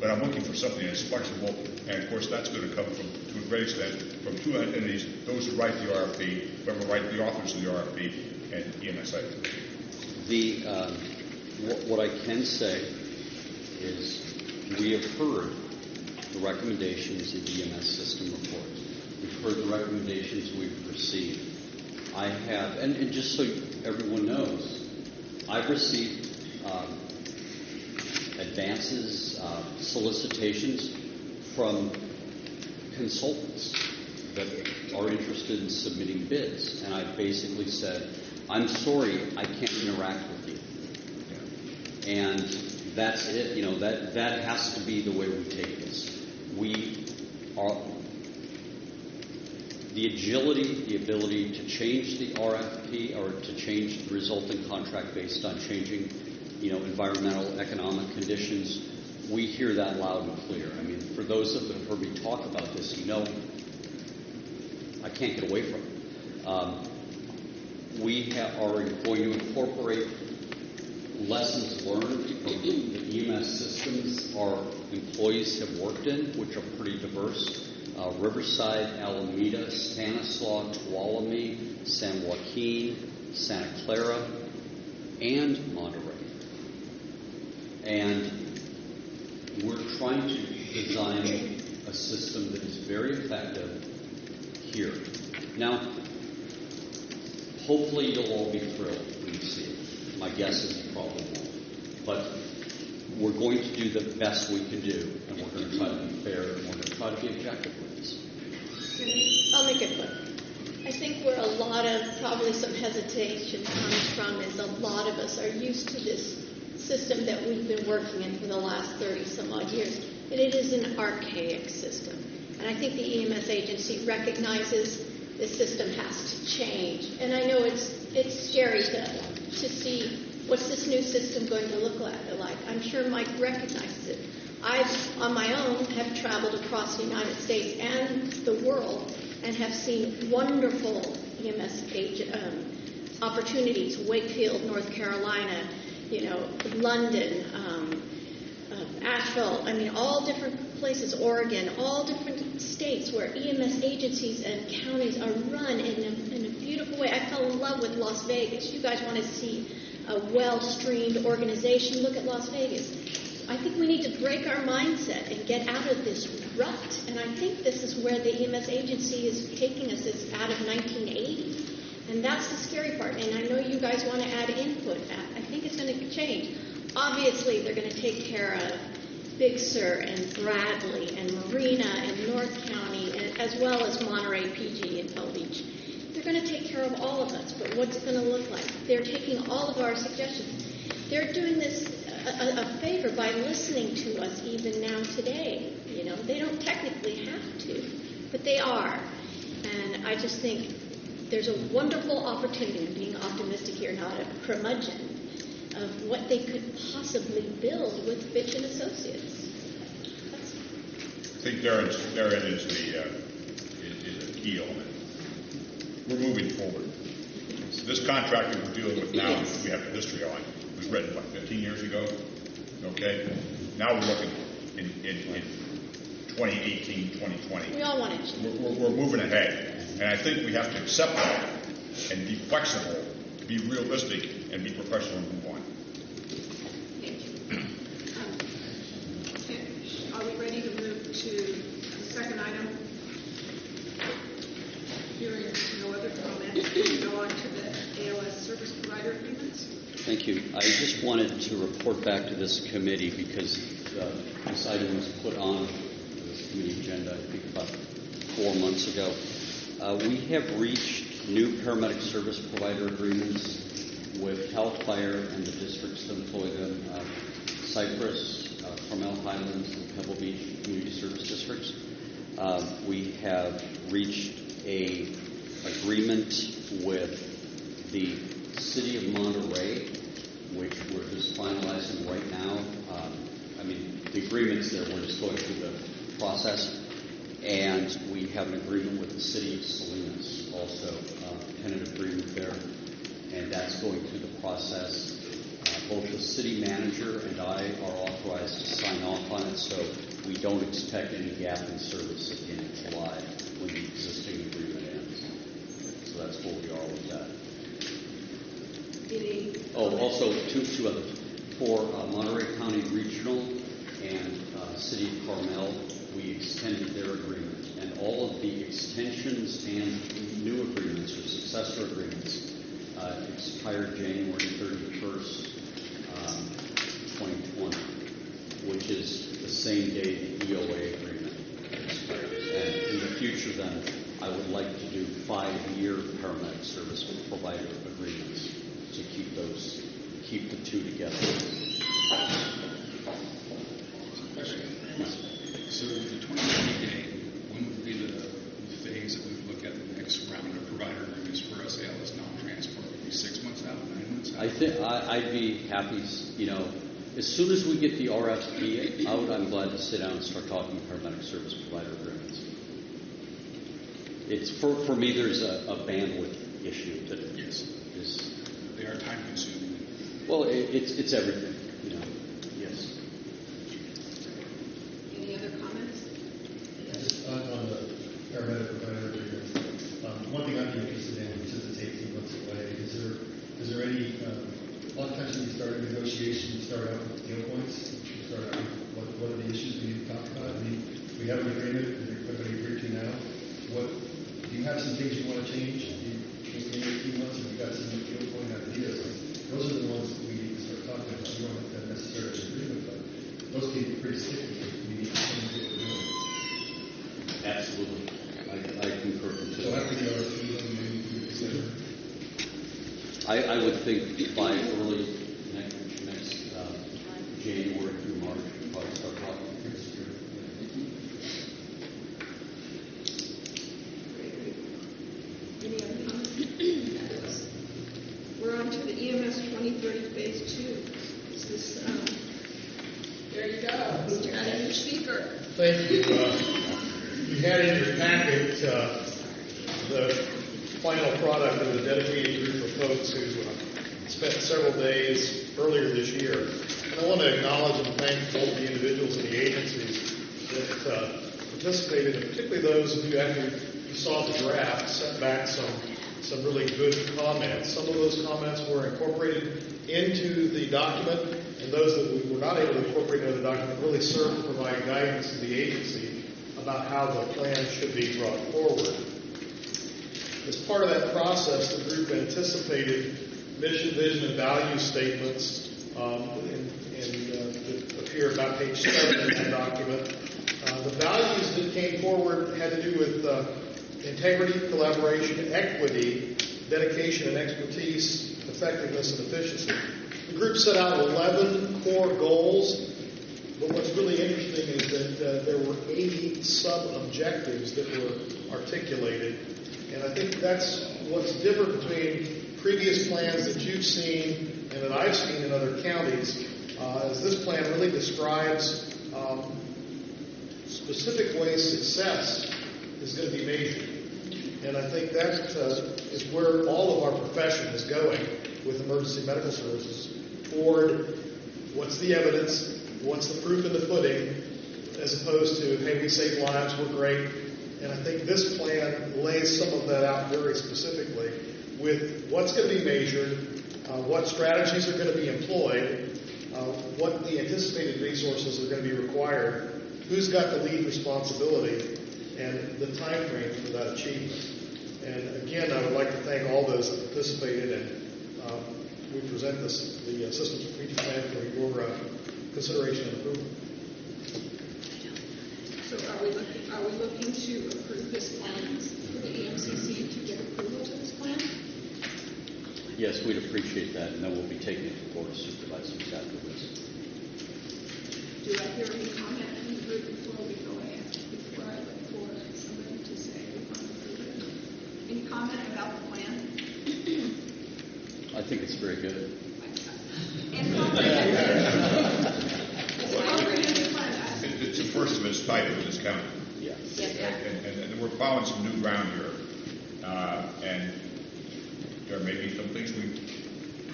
But I'm looking for something that's flexible, and of course that's going to come from, to a great extent, from two entities, those who write the RFP, whoever write the authors of the RFP, and EMSA. What I can say is we have heard the recommendations in the EMS system report. We've heard the recommendations we've received. I have, and just so everyone knows, I've received advances, solicitations from consultants that are interested in submitting bids. And I basically said, I'm sorry, I can't interact with you. And that's it. You know, that has to be the way we take this. We are the agility, the ability to change the RFP or to change the resulting contract based on changing, environmental, economic conditions. We hear that loud and clear. I mean, for those that have heard me talk about this, I can't get away from it. We are going to incorporate lessons learned from the EMS systems our employees have worked in, which are pretty diverse. Riverside, Alameda, Stanislaus, Tuolumne, San Joaquin, Santa Clara, and Monterey. And we're trying to design a system that is very effective here. Now, hopefully you'll all be thrilled when you see it. My guess is you probably won't. But we're going to do the best we can do, and we're going to try to be fair, and we're going to try to be objective with this. I'll make it quick. I think where a lot of probably some hesitation comes from is a lot of us are used to this system that we've been working in for the last 30 some odd years, and it is an archaic system. And I think the EMS agency recognizes the system has to change. And I know it's scary to see what's this new system going to look like. I'm sure Mike recognizes it. I've, on my own, have traveled across the United States and the world and have seen wonderful EMS opportunities. Wakefield, North Carolina, London, Asheville, all different places, Oregon, all different states where EMS agencies and counties are run in a beautiful way. I fell in love with Las Vegas. You guys want to see a well-streamed organization? Look at Las Vegas. I think we need to break our mindset and get out of this rut. And I think this is where the EMS agency is taking us. It's out of 1980. And that's the scary part. And I know you guys want to add input. I think it's going to change. Obviously, they're going to take care of Big Sur and Bradley and Marina and North County, as well as Monterey, PG, and Palm Beach. They're going to take care of all of us. But what's it going to look like? They're taking all of our suggestions. They're doing this a favor by listening to us even now today. They don't technically have to, but they are. And I just think there's a wonderful opportunity, I'm being optimistic here, not a curmudgeon, of what they could possibly build with Fitch and Associates. I think therein is a key element. We're moving forward. This contract that we're dealing with now, we have the history on, was written, 15 years ago? Okay? Now we're looking in 2018, 2020. We all want to change. We're moving ahead. And I think we have to accept that and be flexible, be realistic, and be professional and move on. Okay. Are we ready to move to the second item? Hearing no other comments, we go on to the ALS service provider agreements. Thank you. I just wanted to report back to this committee because this item was put on this committee agenda, I think, about 4 months ago. We have reached new paramedic service provider agreements with CAL FIRE and the districts that employ them, Cypress, Carmel, Highlands, and Pebble Beach Community Service Districts. We have reached a agreement with the City of Monterey, which we're just finalizing right now. The agreement's there, we're just going through the process. And we have an agreement with the City of Salinas also, tentative agreement there. And that's going through the process. Both the city manager and I are authorized to sign off on it, so we don't expect any gap in service at the end of July when the existing agreement ends. So that's where we are with that. Also, two others. For Monterey County Regional and City of Carmel, we extended their agreement. And all of the extensions and new agreements or successor agreements expired January 31st, 2020, which is the same day the EOA agreement expires. And in the future, then, I would like to do 5-year paramedic service provider agreements to keep the two together. So the 2020 when would be the phase that we would look at the next round of provider agreements for us as non-transport? Would be 6 months out, 9 months out? I think I'd be happy, as soon as we get the RFP out, I'm glad to sit down and start talking paramedic service provider agreements. It's for me, there's a bandwidth issue that is. They are time consuming. Well, it's everything, Yes. Any other comments? Just on the paramedic provider agreements, one thing I'd be interested in, since it's 18 months away, is there any, a lot of times when you start a negotiation, you start out with deal points, you start out with what are the issues we need to talk about. We have an agreement that everybody agreed to now. Do you have some things you want to change in 18 months? Have you got some deal point ideas? Those are the ones that we need to start talking about. We don't have to necessarily agree with, but those can be pretty sticky. We need to change what we're doing. Absolutely. I concur completely. So after the RFP, maybe I would think by early next January through March, we'll probably start talking. Any other comments? We're on to the EMS 2030 Phase 2. Is this, there you go. Mr. Adams, speaker. Thank you. You had in your packet the final product of a dedicated group of folks who spent several days earlier this year. And I want to acknowledge and thank both the individuals and the agencies that participated, and particularly those who, after you saw the draft, sent back some really good comments. Some of those comments were incorporated into the document, and those that we were not able to incorporate into the document really served to provide guidance to the agency about how the plan should be brought forward. As part of that process, the group anticipated mission, vision, and value statements that appear about page 7 in that document. The values that came forward had to do with integrity, collaboration, equity, dedication and expertise, effectiveness, and efficiency. The group set out 11 core goals, but what's really interesting is that there were 80 sub-objectives that were articulated. And I think that's what's different between previous plans that you've seen and that I've seen in other counties, is this plan really describes specific ways success is going to be measured. And I think that is where all of our profession is going with emergency medical services. Forward, what's the evidence? What's the proof in the pudding? As opposed to, hey, we saved lives, we're great. And I think this plan lays some of that out very specifically with what's going to be measured, what strategies are going to be employed, what the anticipated resources are going to be required, who's got the lead responsibility, and the time frame for that achievement. And again, I would like to thank all those that participated, and we present the Systems Strategic Plan for your consideration and approval. So are we looking to approve this plan for the EMCC to get approval to this plan? Yes, we'd appreciate that, and then we'll be taking it to the Board of Supervisors after this. Do I hear any comment from the group before we go ahead, before I look for somebody to say we want to approve it? Any comment about the plan? I think it's very good. And comprehensive. It's a comprehensive plan. It's the first of its type in this county. Yeah. And we're plowing some new ground here. And there may be some things we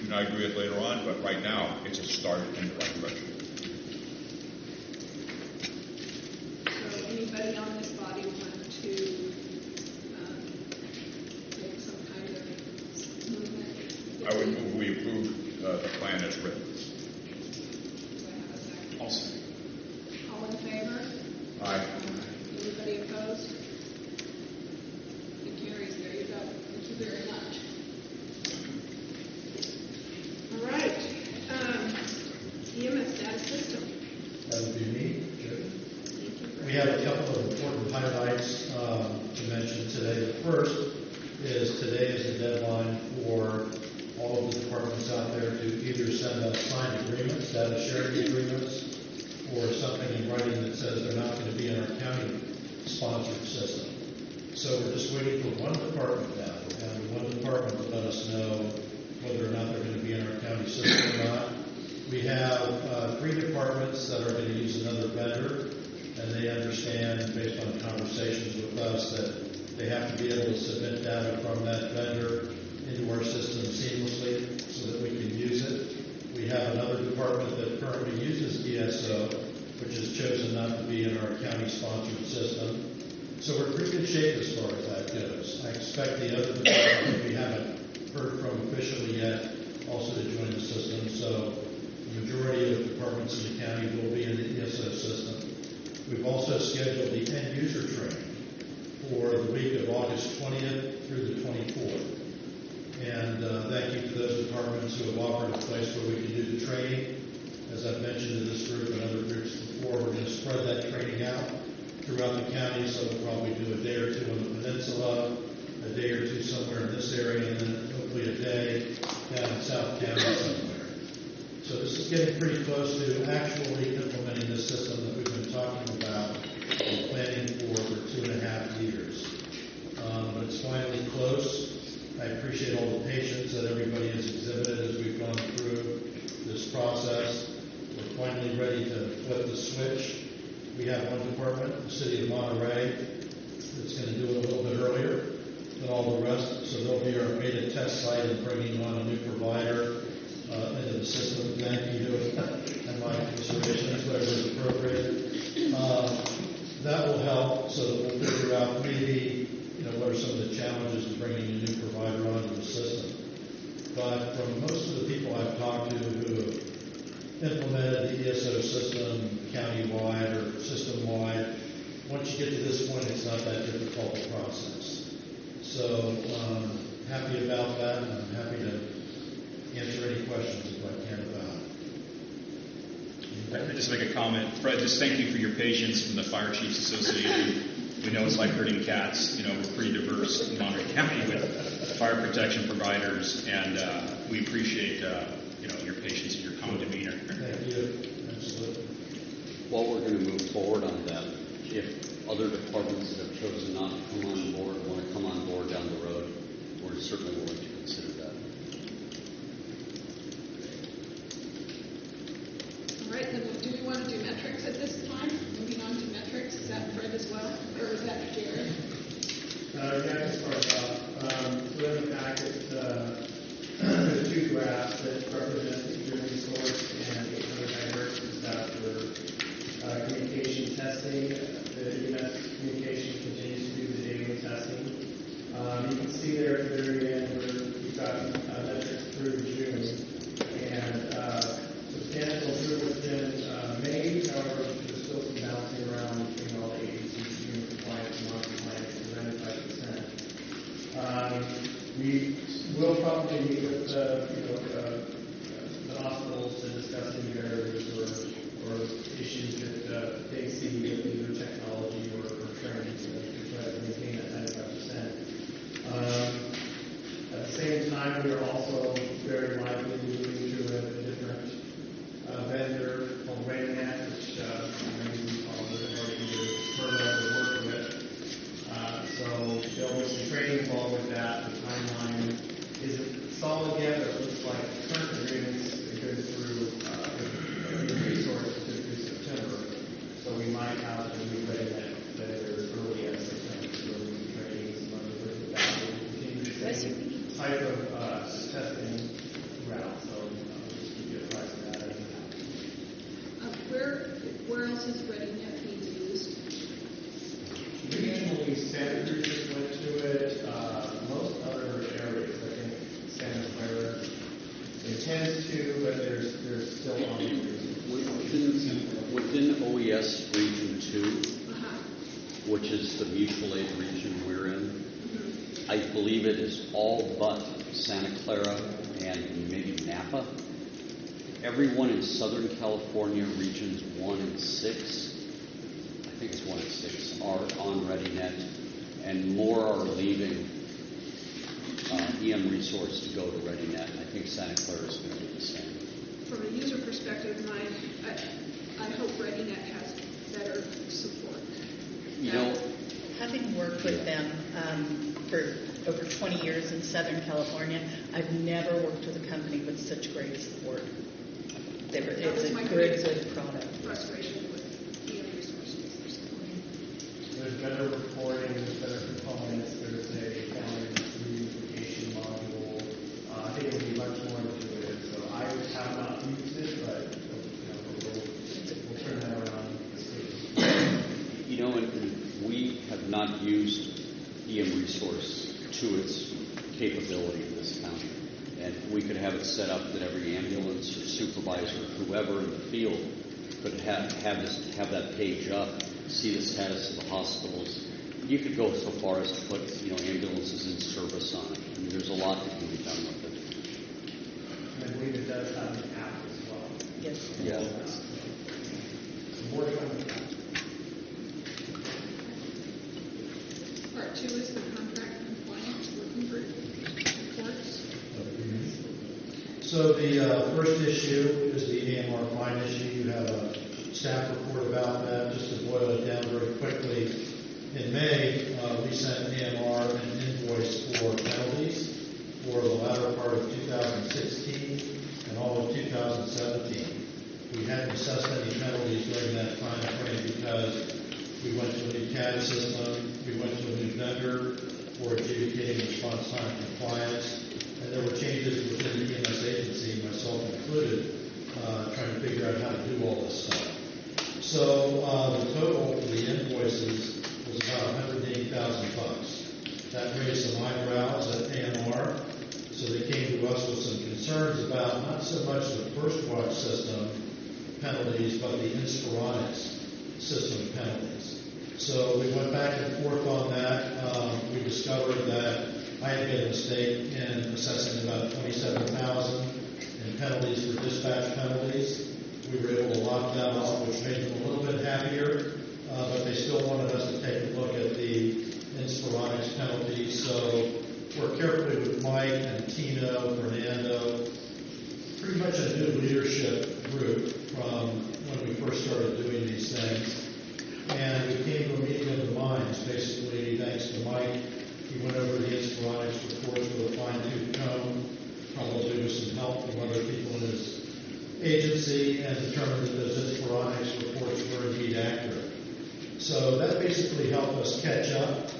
do not agree with later on, but right now, it's a start in the right direction. So anybody on this body want to make some kind of movement? I would move we approve the plan as written. Do I have a second? I'll second. All in favor? Aye. Anybody opposed? It carries. There you go. Thank you very much. All right. EMS data system. That would be me. Thank you. We have a couple of important highlights to mention today. The first is today is the deadline for all of the departments out there to either send us signed agreements, data sharing agreements, or something in writing that says they're not going to be in our county-sponsored system. So we're just waiting for one department now, and one department to let us know whether or not they're going to be in our county system or not. We have 3 departments that are going to use another vendor, and they understand, based on conversations with us, that they have to be able to submit data from that vendor into our system seamlessly so that we can use it. We have another department that currently uses ESO, which has chosen not to be in our county-sponsored system. So we're in pretty good shape as far as that goes. I expect the other department that we haven't heard from officially yet also to join the system. So the majority of departments in the county will be in the ESO system. We've also scheduled the end-user training for the week of August 20th through the 24th. And thank you to those departments who have offered a place where we can do the training. As I've mentioned to this group and other groups before, we're going to spread that training out throughout the county, so we'll probably do a day or two on the peninsula, a day or two somewhere in this area, and then hopefully a day down in South County somewhere. So this is getting pretty close to actually implementing this system that we've been talking about and planning for 2.5 years. But it's finally close. I appreciate all the patience that everybody has exhibited as we've gone through this process. We're finally ready to flip the switch. We have one department, the city of Monterey, that's going to do it a little bit earlier than all the rest. So they'll be our beta test site in bringing on a new provider into the system. Thank you and my considerations, whatever is appropriate. That will help so that we'll figure out maybe what are some of the challenges of bringing a new provider onto the system. But from most of the people I've talked to who have implemented the ESO system county-wide or system-wide, once you get to this point, it's not that difficult a process. So happy about that, and I'm happy to answer any questions if I can about it. I just make a comment. Fred, just thank you for your patience from the Fire Chiefs Association. We know it's like herding cats. We're pretty diverse in Monterey County with fire protection providers, and we appreciate your patience and your calm demeanor. Thank you. Absolutely. While we're going to move forward on that, if other departments that have chosen not to come on board want to come on board down the road, we're certainly willing to consider that. All right, then do we want to do metrics at this time? Moving on to metrics, is that Fred as well, or is that Jared? Yeah, I can start off. So in the packet, there's 2 graphs that represent the human source and 800 diversity staff for communication testing. The EMS communication continues to do the daily testing. You can see there at the very end where we've got metrics through June, and substantial improvements been made. However, there's still some bouncing around between all the agencies being compliant and non-compliant to 95%. We will probably meet with the hospitals to discuss any barriers or issues that they see with either technology or training to try to maintain that 95%. At the same time, we are also very likely moving to a different vendor called RainNet, which all together, it looks like current agreements that go through resources through September. So we might have to move that as early as September. So we can training some other continue the same type of testing throughout. So just give you a price of that as it happens. Where else is ReadyNet being used? Regionally, Santa Cruz just went to it. Most other areas, I think Santa Clara intends to, but there's still on the Within OES Region 2, which is the mutual aid region we're in, I believe it is all but Santa Clara and maybe Napa. Everyone in Southern California, regions 1 and 6, I think it's 1 and 6, are on ReadyNet, and more are leaving EM Resource to go to ReadyNet. I think Santa Clara is going to do the same. From a user perspective, I hope ReadyNet has better support. You know, having worked with them for over 20 years in Southern California, I've never worked with a company with such great support. It's a good product. Frustration with EM Resources. There's better reporting, there's better components, there's a calendar reunification module. I think it'll be much more intuitive. So I have not used it, but we'll turn that around. You know, and we have not used EM Resource to its capability in this county. And we could have it set up that every ambulance or supervisor, whoever in the field, could have that page up, see the status of the hospitals. You could go so far as to put, ambulances in service on it. I mean, there's a lot that can be done with it. I believe it does have an app as well. Yes. Yeah. So more to come with that. Part 2 is the contract compliance working group reports. So the first issue is the AMR fine issue. You have a staff report about that. Just to boil it down very quickly, in May, we sent AMR an invoice for penalties for the latter part of 2016 and all of 2017. We hadn't assessed any penalties during that time frame because we went to a new CAD system, we went to a new vendor for adjudicating response time compliance, and there were changes within the EMS agency, myself included, trying to figure out how to do all this stuff. So the total for the invoices was about $180,000. That raised some eyebrows at AMR, so they came to us with some concerns about not so much the first watch system penalties, but the Inspironics system penalties. So we went back and forth on that. We discovered that I had made a mistake in assessing about $27,000 in penalties for dispatch penalties. We were able to lock that off, which made them a little bit happier, but they still wanted us to take a look at the Inspironics penalties. So worked carefully with Mike and Tino, Fernando, pretty much a new leadership group from when we first started doing these things. And we came to a meeting of the minds, basically, thanks to Mike. He went over the Inspironics reports with a fine-tooth comb, probably with some help from other people in his agency, and determined that those Inspironics reports were indeed accurate. So that basically helped us catch up.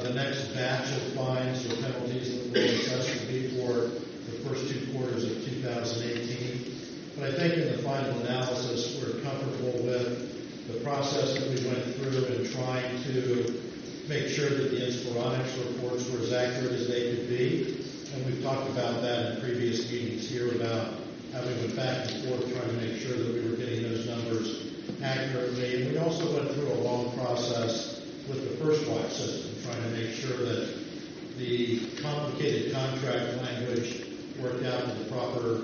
The next batch of fines or penalties that we'll assess will be for the first 2 quarters of 2018. But I think in the final analysis, we're comfortable with the process that we went through in trying to make sure that the Inspironics reports were as accurate as they could be. And we've talked about that in previous meetings here about how we went back and forth trying to make sure that we were getting those numbers accurately. And we also went through a long process with the first watch system, trying to make sure that the complicated contract language worked out to the proper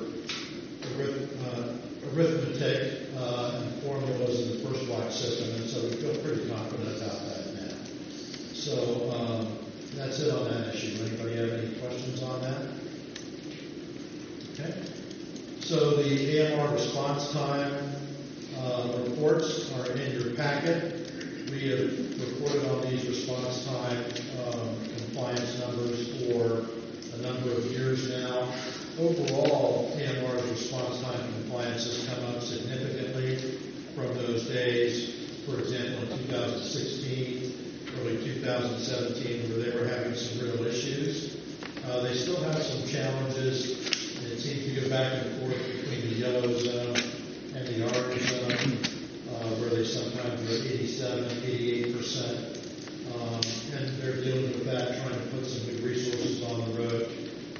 arithmetic and formulas in the first watch system. And so we feel pretty confident about that now. So that's it on that issue. Anybody have any questions on that? Okay. So the AMR response time reports are in your packet. We have reported on these response time compliance numbers for a number of years now. Overall, AMR's response time compliance has come up significantly from those days. For example, in 2016, early 2017, where they were having some real issues. They still have some challenges. It seems to go back and forth between the yellow zone and the orange zone, where they sometimes are 87, 88%. And they're dealing with that, trying to put some new resources on the road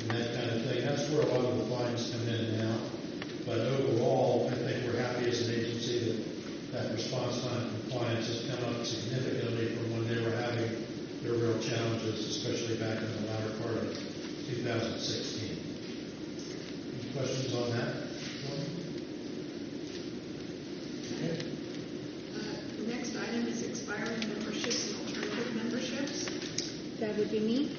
and that kind of thing. That's where a lot of the fines come in now. But overall, I think we're happy as an agency that response time compliance has come up significantly from when they were having their real challenges, especially back in the latter part of 2016. Any questions on that? Okay. The next item is expiring memberships and alternative memberships. That would be me.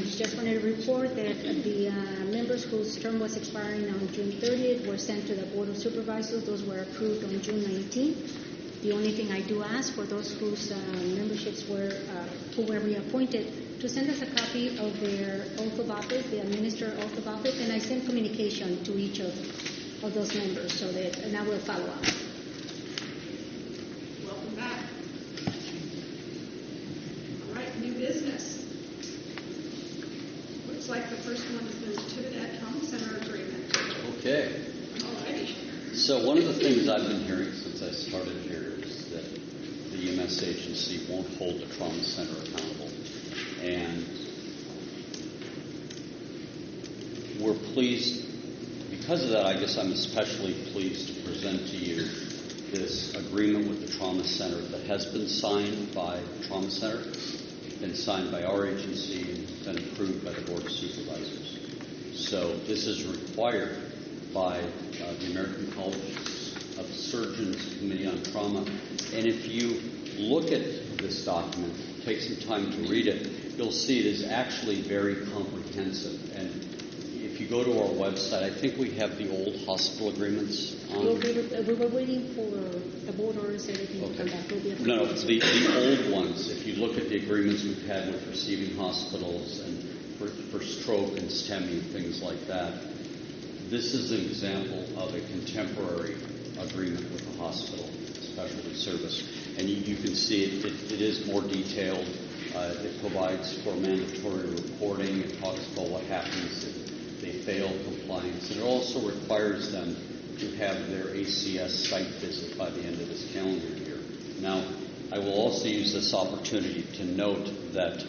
Just wanted to report that the members whose term was expiring on June 30th were sent to the Board of Supervisors. Those were approved on June 19th. The only thing I do ask for those whose memberships were who were reappointed to send us a copy of their oath of office, the administrator oath of office, and I send communication to each of those members so that, and I will follow up. Welcome back. All right, new business. Looks like the first one is the Tivitat Trauma Center agreement. Okay. All righty. So one of the things I've been hearing since I started here is that the EMS agency won't hold the trauma center accountable. And we're pleased, because of that, I guess I'm especially pleased to present to you this agreement with the trauma center that has been signed by the trauma center, been signed by our agency, and been approved by the Board of Supervisors. So this is required by the American College of Surgeons Committee on Trauma. And if you look at this document, take some time to read it, you'll see it is actually very comprehensive. And if you go to our website, I think we have the old hospital agreements on. We were waiting for the board orders and everything to come back. No, the old ones. If you look at the agreements we've had with receiving hospitals and for stroke and STEMI, things like that, this is an example of a contemporary agreement with the hospital specialty service. And you can see it is more detailed. It provides for mandatory reporting. It talks about what happens if they fail compliance. And it also requires them to have their ACS site visit by the end of this calendar year. Now, I will also use this opportunity to note that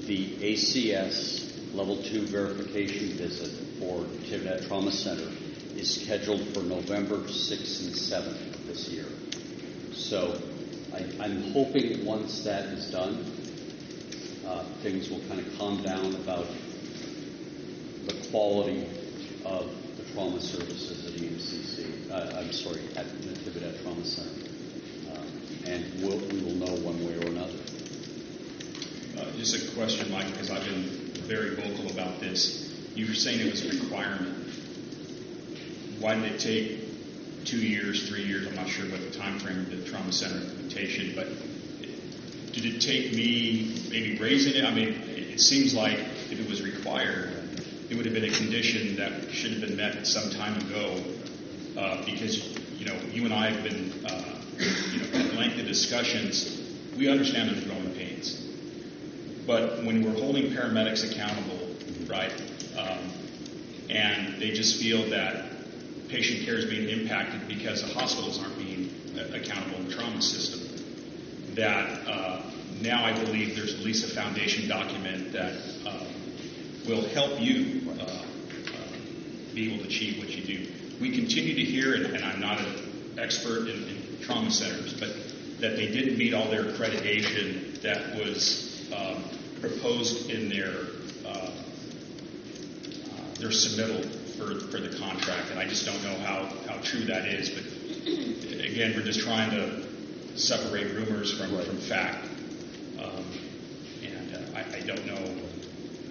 the ACS Level 2 verification visit for Tivitat Trauma Center is scheduled for November 6th and 7th of this year. So I'm hoping once that is done, things will kind of calm down about the quality of the trauma services at EMCC. At the Tivitat Trauma Center. And we will know one way or another. Just a question, Mike, because I've been very vocal about this. You were saying it was a requirement. Why did it take 2 years, 3 years? I'm not sure what the time frame of the trauma center implementation, but did it take me maybe raising it? I mean, it seems like if it was required, it would have been a condition that should have been met some time ago, because you and I have been at lengthy discussions. We understand there's growing pains, but when we're holding paramedics accountable, right, and they just feel that patient care is being impacted because the hospitals aren't being accountable in the trauma system, that now I believe there's at least a foundation document that will help you be able to achieve what you do. We continue to hear, and I'm not an expert in trauma centers, but that they didn't meet all their accreditation that was proposed in their submittal for the contract, and I just don't know how true that is. But again, we're just trying to separate rumors from fact, and I don't know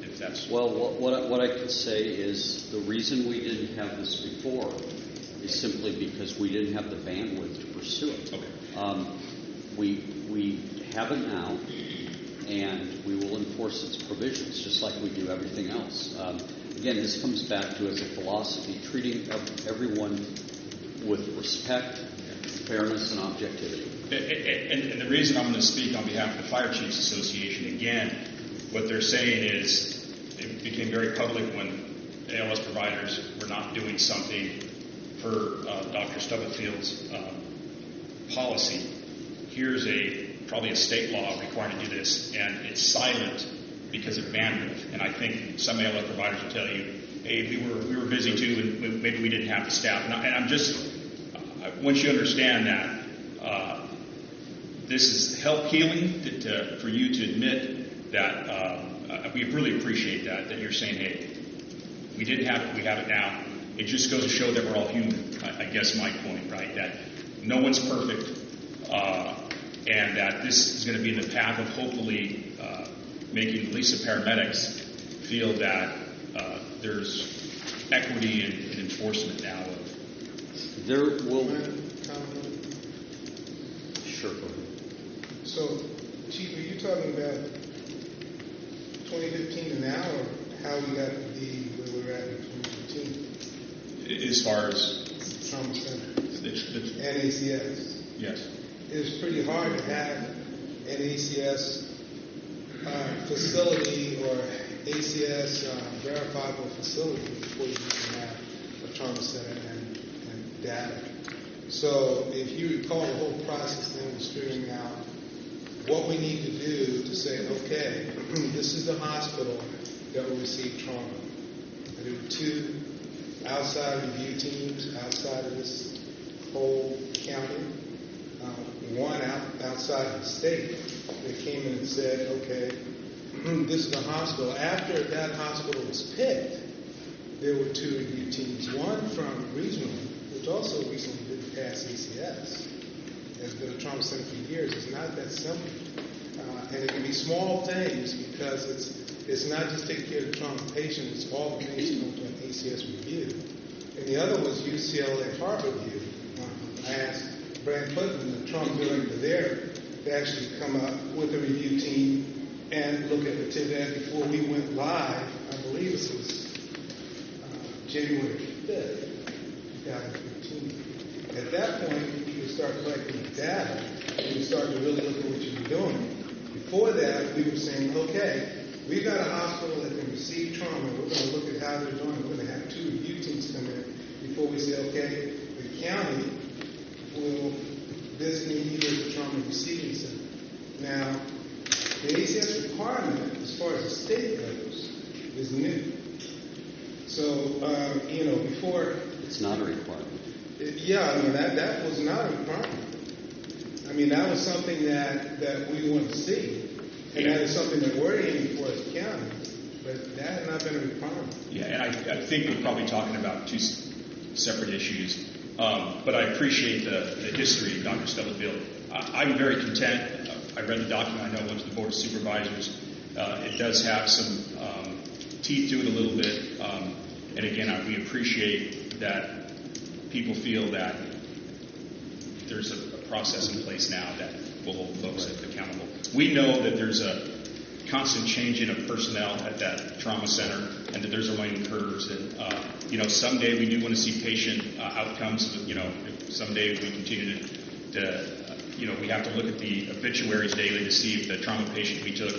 if that's... Well, what I could say is the reason we didn't have this before is simply because we didn't have the bandwidth to pursue it. Okay. We have it now. and we will enforce its provisions just like we do everything else. Again, this comes back to, as a philosophy, treating everyone with respect, fairness, and objectivity. And the reason I'm going to speak on behalf of the Fire Chiefs Association, again, what they're saying is it became very public when ALS providers were not doing something per Dr. Stubblefield's policy. Here's probably a state law required to do this, and it's silent because of bandwidth. And I think some ALS providers will tell you, hey, we were busy too, and maybe we didn't have the staff. And I'm just, once you understand that, this is help healing for you to admit that we really appreciate that you're saying, hey, we didn't have it, we have it now. It just goes to show that we're all human, I guess my point, right? That no one's perfect, and that this is going to be in the path of hopefully making at least the paramedics feel that there's equity in enforcement now. There will... Sure, go ahead. So, Chief, are you talking about 2015 and now, or how we got to be where we're at in 2015? As far as? Trauma Center. And ACS. Yes. It's pretty hard to have an ACS facility or ACS verifiable facility before you can have a trauma center and data. So if you recall, the whole process then was figuring out what we need to do to say, okay, this is the hospital that will receive trauma. And there were 2 outside review teams outside of this whole county. One outside of the state that came in and said, okay, this is the hospital. After that hospital was picked, there were 2 review teams. One from regional, which also recently didn't pass ACS. Has been a trauma center for years. It's not that simple. And it can be small things because it's not just taking care of the trauma patient, it's all the things that go to an ACS review. And the other was UCLA Harvard Review. I asked Brad Putman, the trauma director there, to actually come up with a review team and look at the TIVAD before we went live. I believe it was January 5th, 2015. At that point, you would start collecting the data and you start to really look at what you were doing. Before that, we were saying, okay, we've got a hospital that can receive trauma. We're going to look at how they're doing. We're going to have 2 review teams come in before we say, okay, the county will designate either the trauma receiving center. Now, the ACS requirement, as far as the state goes, is new. So, before... It's not a requirement. That was not a requirement. That was something that we wanted to see. And that is something that we're aiming for as a county. But that has not been a requirement. Yeah, and I think we're probably talking about 2 separate issues. But I appreciate the history of Dr. Stubblefield. I'm very content. I read the document. I know it went to the Board of Supervisors. It does have some teeth to it a little bit. And again, we appreciate that people feel that there's a process in place now that will hold folks accountable. We know that there's a constant changing of personnel at that trauma center and that there's learning curves. And, someday we do want to see patient outcomes. If someday we continue to we have to look at the obituaries daily to see if the trauma patient we took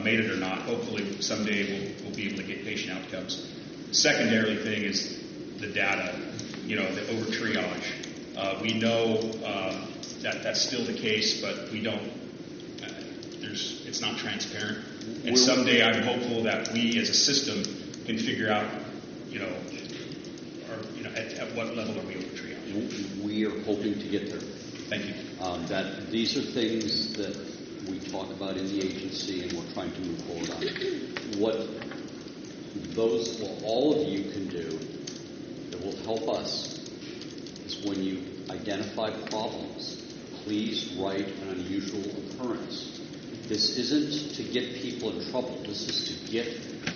made it or not. Hopefully someday we'll be able to get patient outcomes. The secondary thing is the data, the over triage. We know that that's still the case, but we don't. It's not transparent. And someday I'm hopeful that we, as a system, can figure out, at what level are we over triage. We are hoping to get there. Thank you. That these are things that we talk about in the agency, and we're trying to move forward on. What all of you can do that will help us is when you identify problems, please write an unusual occurrence. This isn't to get people in trouble. This is to get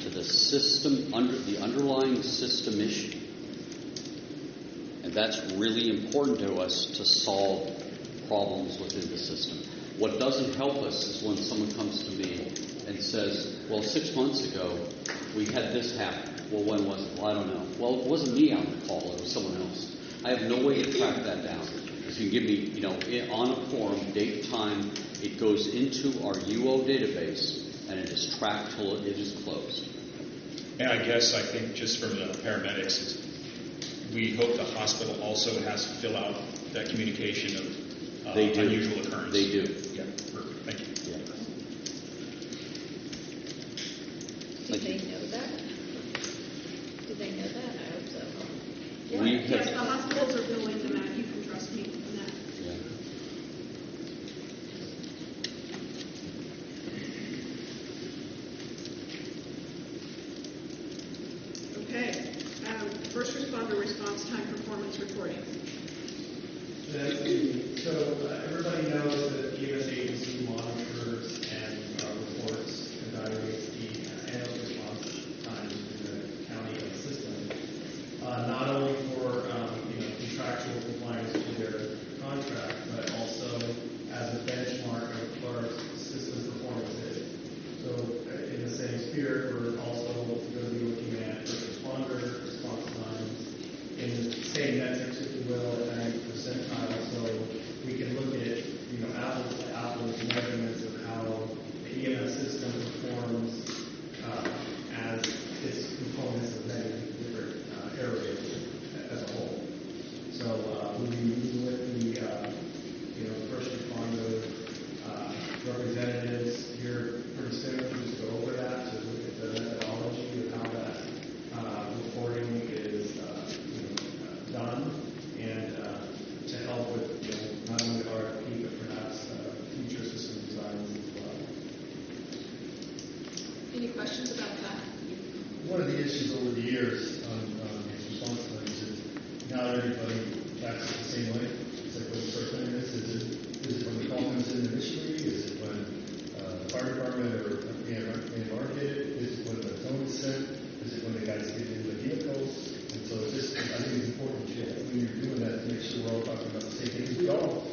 to the system, the underlying system issue. And that's really important to us to solve problems within the system. What doesn't help us is when someone comes to me and says, well, 6 months ago, we had this happen. Well, when was it? Well, I don't know. Well, it wasn't me on the call. It was someone else. I have no way to track that down. If you give me, on a form, date, time, it goes into our UO database, and it is tracked till it is closed. And I think just from the paramedics, we hope the hospital also has to fill out that communication of unusual occurrence. They do. Yeah, perfect. Thank you. Yeah. Do they know that? Do they know that? I hope so. Yes, the hospitals are billing them out. You can trust me on that. Yeah. Okay. First responder response time performance reporting. So everybody knows that the EMS agency monitors and reports, evaluates the annual response times in the county system, not only for contractual compliance with their contract, but also as a benchmark of what our system performance is. So in the same spirit, we're also going to be looking at first responder response times in the same metrics, if you will, at 90 percentile, so we can look at apples to apples measurements of how the EMS system performs as its components of many different areas as a whole. So we'll be meeting with the first responder representatives here pretty soon to just go over that, to look at the methodology of how that reporting is done, and to help with not only RFP but perhaps future system designs as well. Any questions about that? One of the issues over the years on these response times is not everybody acts the same way. It's like when the first time is it when the call comes in initially? Is it when the fire department or AMR did it? Is it when the tone is sent? Is it when the guys get in the vehicles? And so it's just, I think it's important when you're doing that to make sure we're all talking about the same things. We all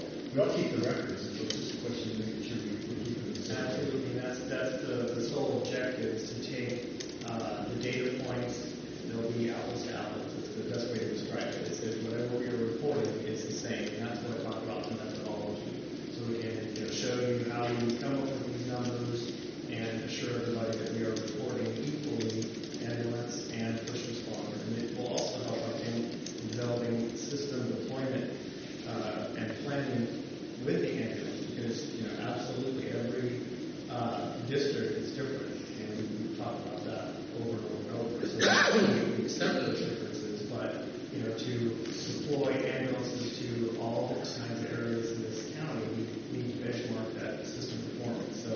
keep the records, and so it's just a question of making sure we're keeping the same. Absolutely, that's the sole objective, is to take the data points, they'll be apples to apples. It's the best way to describe it. Is that whatever we are reporting, it's the same, and that's what I talk about the methodology. So we can show you how we come up with these numbers and assure everybody that we are reporting equally ambulance and first responder. And it will also help, I think, in developing system deployment and planning with the ambulance, because absolutely every district is different, and we talk about that over and over and over. So we accept those differences, but to deploy ambulances to all different kinds of areas in this county, we need to benchmark that system performance. So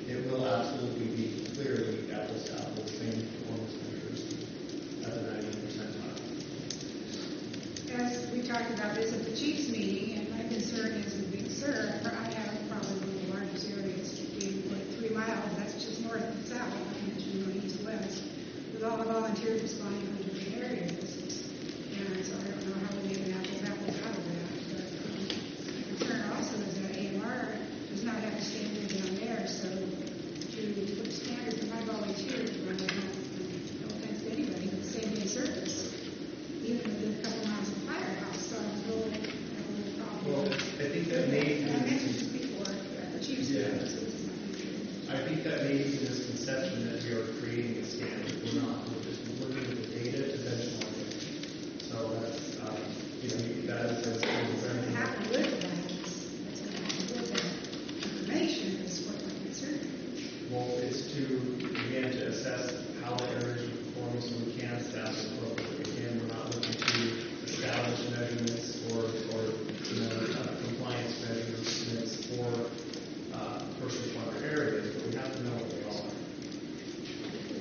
it will absolutely be clearly apples to apples, same performance measures at the 90 percentile. As we talked about this at the Chiefs meeting, and my concern is the Big Sur. I have probably one of the largest areas, being 3 miles. That's just north and south. I mentioned east and west, with all the volunteers responding on different areas. And so I don't know how we make an apples out of that. But the concern also is that AMR does not have a standard down there. So to put standards for my volunteers, no offense to anybody, but same-day service, even within a couple miles of the firehouse. So I'm a little problem. Well, I think that may I mentioned this before at the Chiefs meeting. So this is not true. I think that leads to this conception that we are creating a standard. We're not. We're just looking at the data to benchmark it. So that's, that is as What happened with that? That's what happened with that information is what we're concerned with. well, it's to, again, to assess how the areas are performing so we can staff it appropriately. Again, we're not looking to establish measurements or compliance measurements for first responder areas, but we have to know what they are.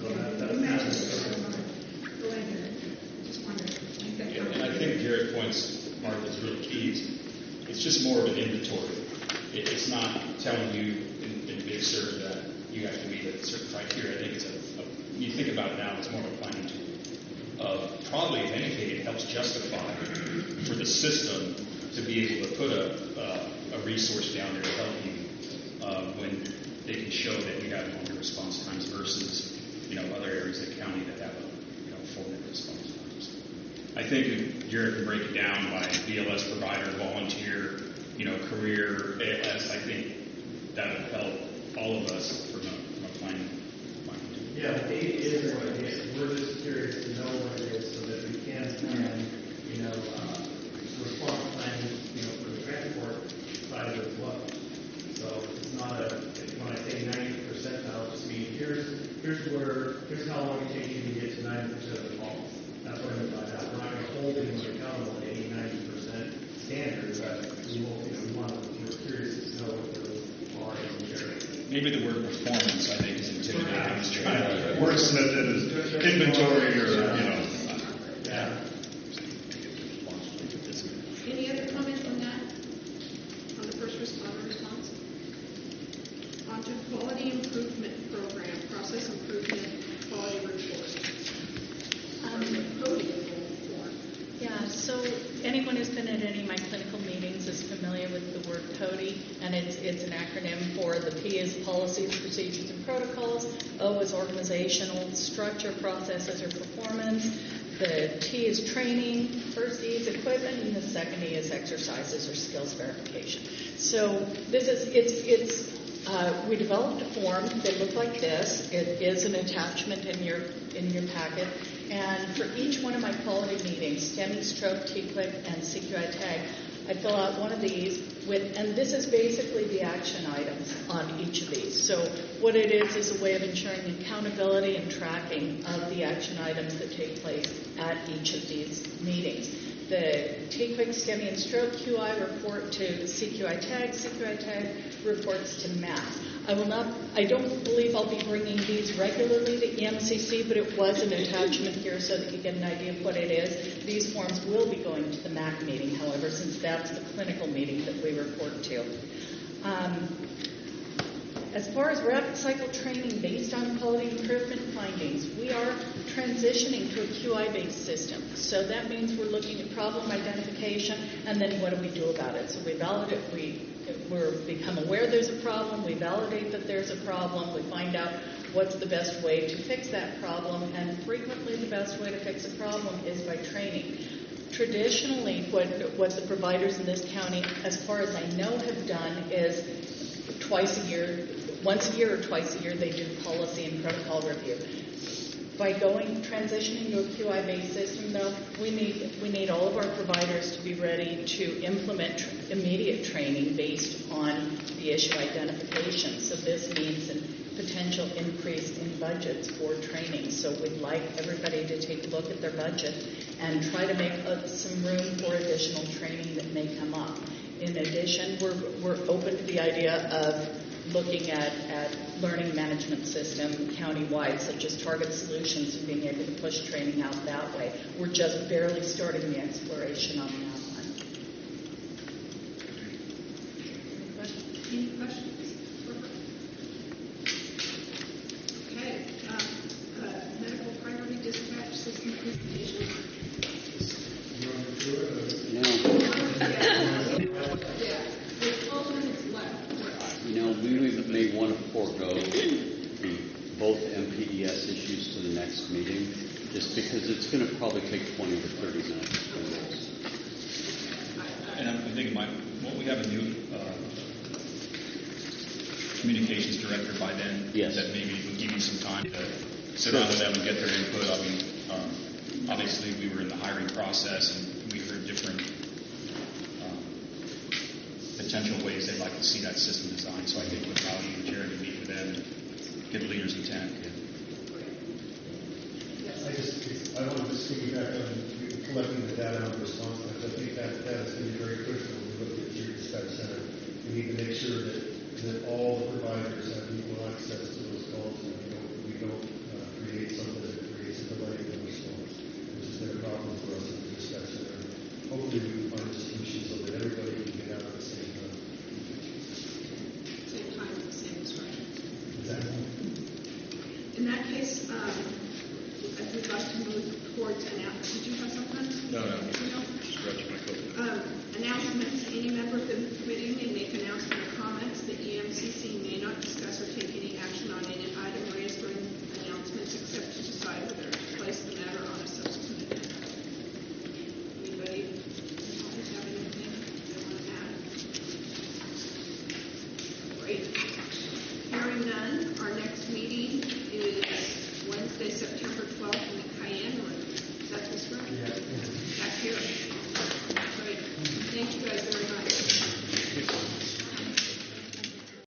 So You mentioned it. Go ahead. I just wanted to make that comment. And I think Garrett's points, Mark, is really key. It's just more of an inventory. It's not telling you in Big Sur that you have to meet a certain criteria. I think it's you think about it now, it's more of a planning tool. Probably, if anything, it helps justify for the system to be able to put a resource down there to help you then they can show that we have longer response times versus, other areas of the county that have a 4-minute response times. I think if Jared can break it down by BLS provider, volunteer, career, ALS, I think that would help all of us from a planning point of view. Yeah, the date is what it is. We're just curious to know what it is so that we can plan, response plan, for the transport side as well. So it's not when I say 90%, I'll just mean here's how long it takes you to get to 90% of the calls. That's what I mean by that. We're not going to hold anyone accountable to 80-90% standards, but we're curious to know what those are in the area. Maybe the word performance, I think, is intimidating. He's trying to wordsmith it as inventory or, Yeah. Any other comments on that? On the first responder response? On to quality improvement program, process improvement, quality report. Yeah, so anyone who's been at any of my clinical meetings is familiar with the word CODI, and it's an acronym for the P is policies, procedures, and protocols, O is organizational structure, processes, or performance, the T is training, first E is equipment, and the second E is exercises or skills verification. So this is we developed a form that looked like this. It is an attachment in your packet. And for each one of my quality meetings, STEMI, stroke, TQuick, and CQI tag, I fill out one of these and this is basically the action items on each of these. So what it is a way of ensuring accountability and tracking of the action items that take place at each of these meetings. The TQuick, STEMI, and stroke QI report to CQI tag reports to MAP. I don't believe I'll be bringing these regularly to EMCC, but it was an attachment here so that you get an idea of what it is. These forms will be going to the MAC meeting, however, since that's the clinical meeting that we report to. As far as rapid cycle training based on quality improvement findings, we are transitioning to a QI-based system. So that means we're looking at problem identification, and then what do we do about it? So we validate, we're become aware there's a problem, we validate that there's a problem, we find out what's the best way to fix that problem, and frequently the best way to fix a problem is by training. Traditionally, what the providers in this county, as far as I know, have done is once a year or twice a year, they do policy and protocol review. By transitioning to a QI-based system, though, we need all of our providers to be ready to implement immediate training based on the issue identification. So this means a potential increase in budgets for training. So we'd like everybody to take a look at their budget and try to make some room for additional training that may come up. In addition, we're open to the idea of looking at learning management system countywide, such as Target Solutions, and being able to push training out that way. We're just barely starting the exploration on that one. Any questions? Okay. Medical priority dispatch system presentation. Yeah. There's 12 minutes left. We may want to forego both MPDS issues to the next meeting, just because it's going to probably take 20 to 30 minutes. And I'm thinking, won't we have a new communications director by then? Yes. That maybe will give you some time to sit down with them and get their input. I mean, obviously we were in the hiring process and we heard different potential ways they'd like to see that system designed. So I think with how you and Jared meet with them and get the leader's intent. I want to just piggyback on collecting the data on response times. I think that is going to be very critical when we look at your dispatch center. We need to make sure that all the providers have equal access to those calls, and we don't create something that creates a delay in the response, which has been a problem for us in the dispatch center. Hopefully we can find a solution so that everybody can get out at the same time. Same time with the same instructions. Exactly. In that case, we'd like to move towards announcements. Did you have something? No. Just scratching my coat. Announcements. Any member of the committee may make announcement or comments. The EMCC may not discuss or take any action on any item raised during announcements except to decide whether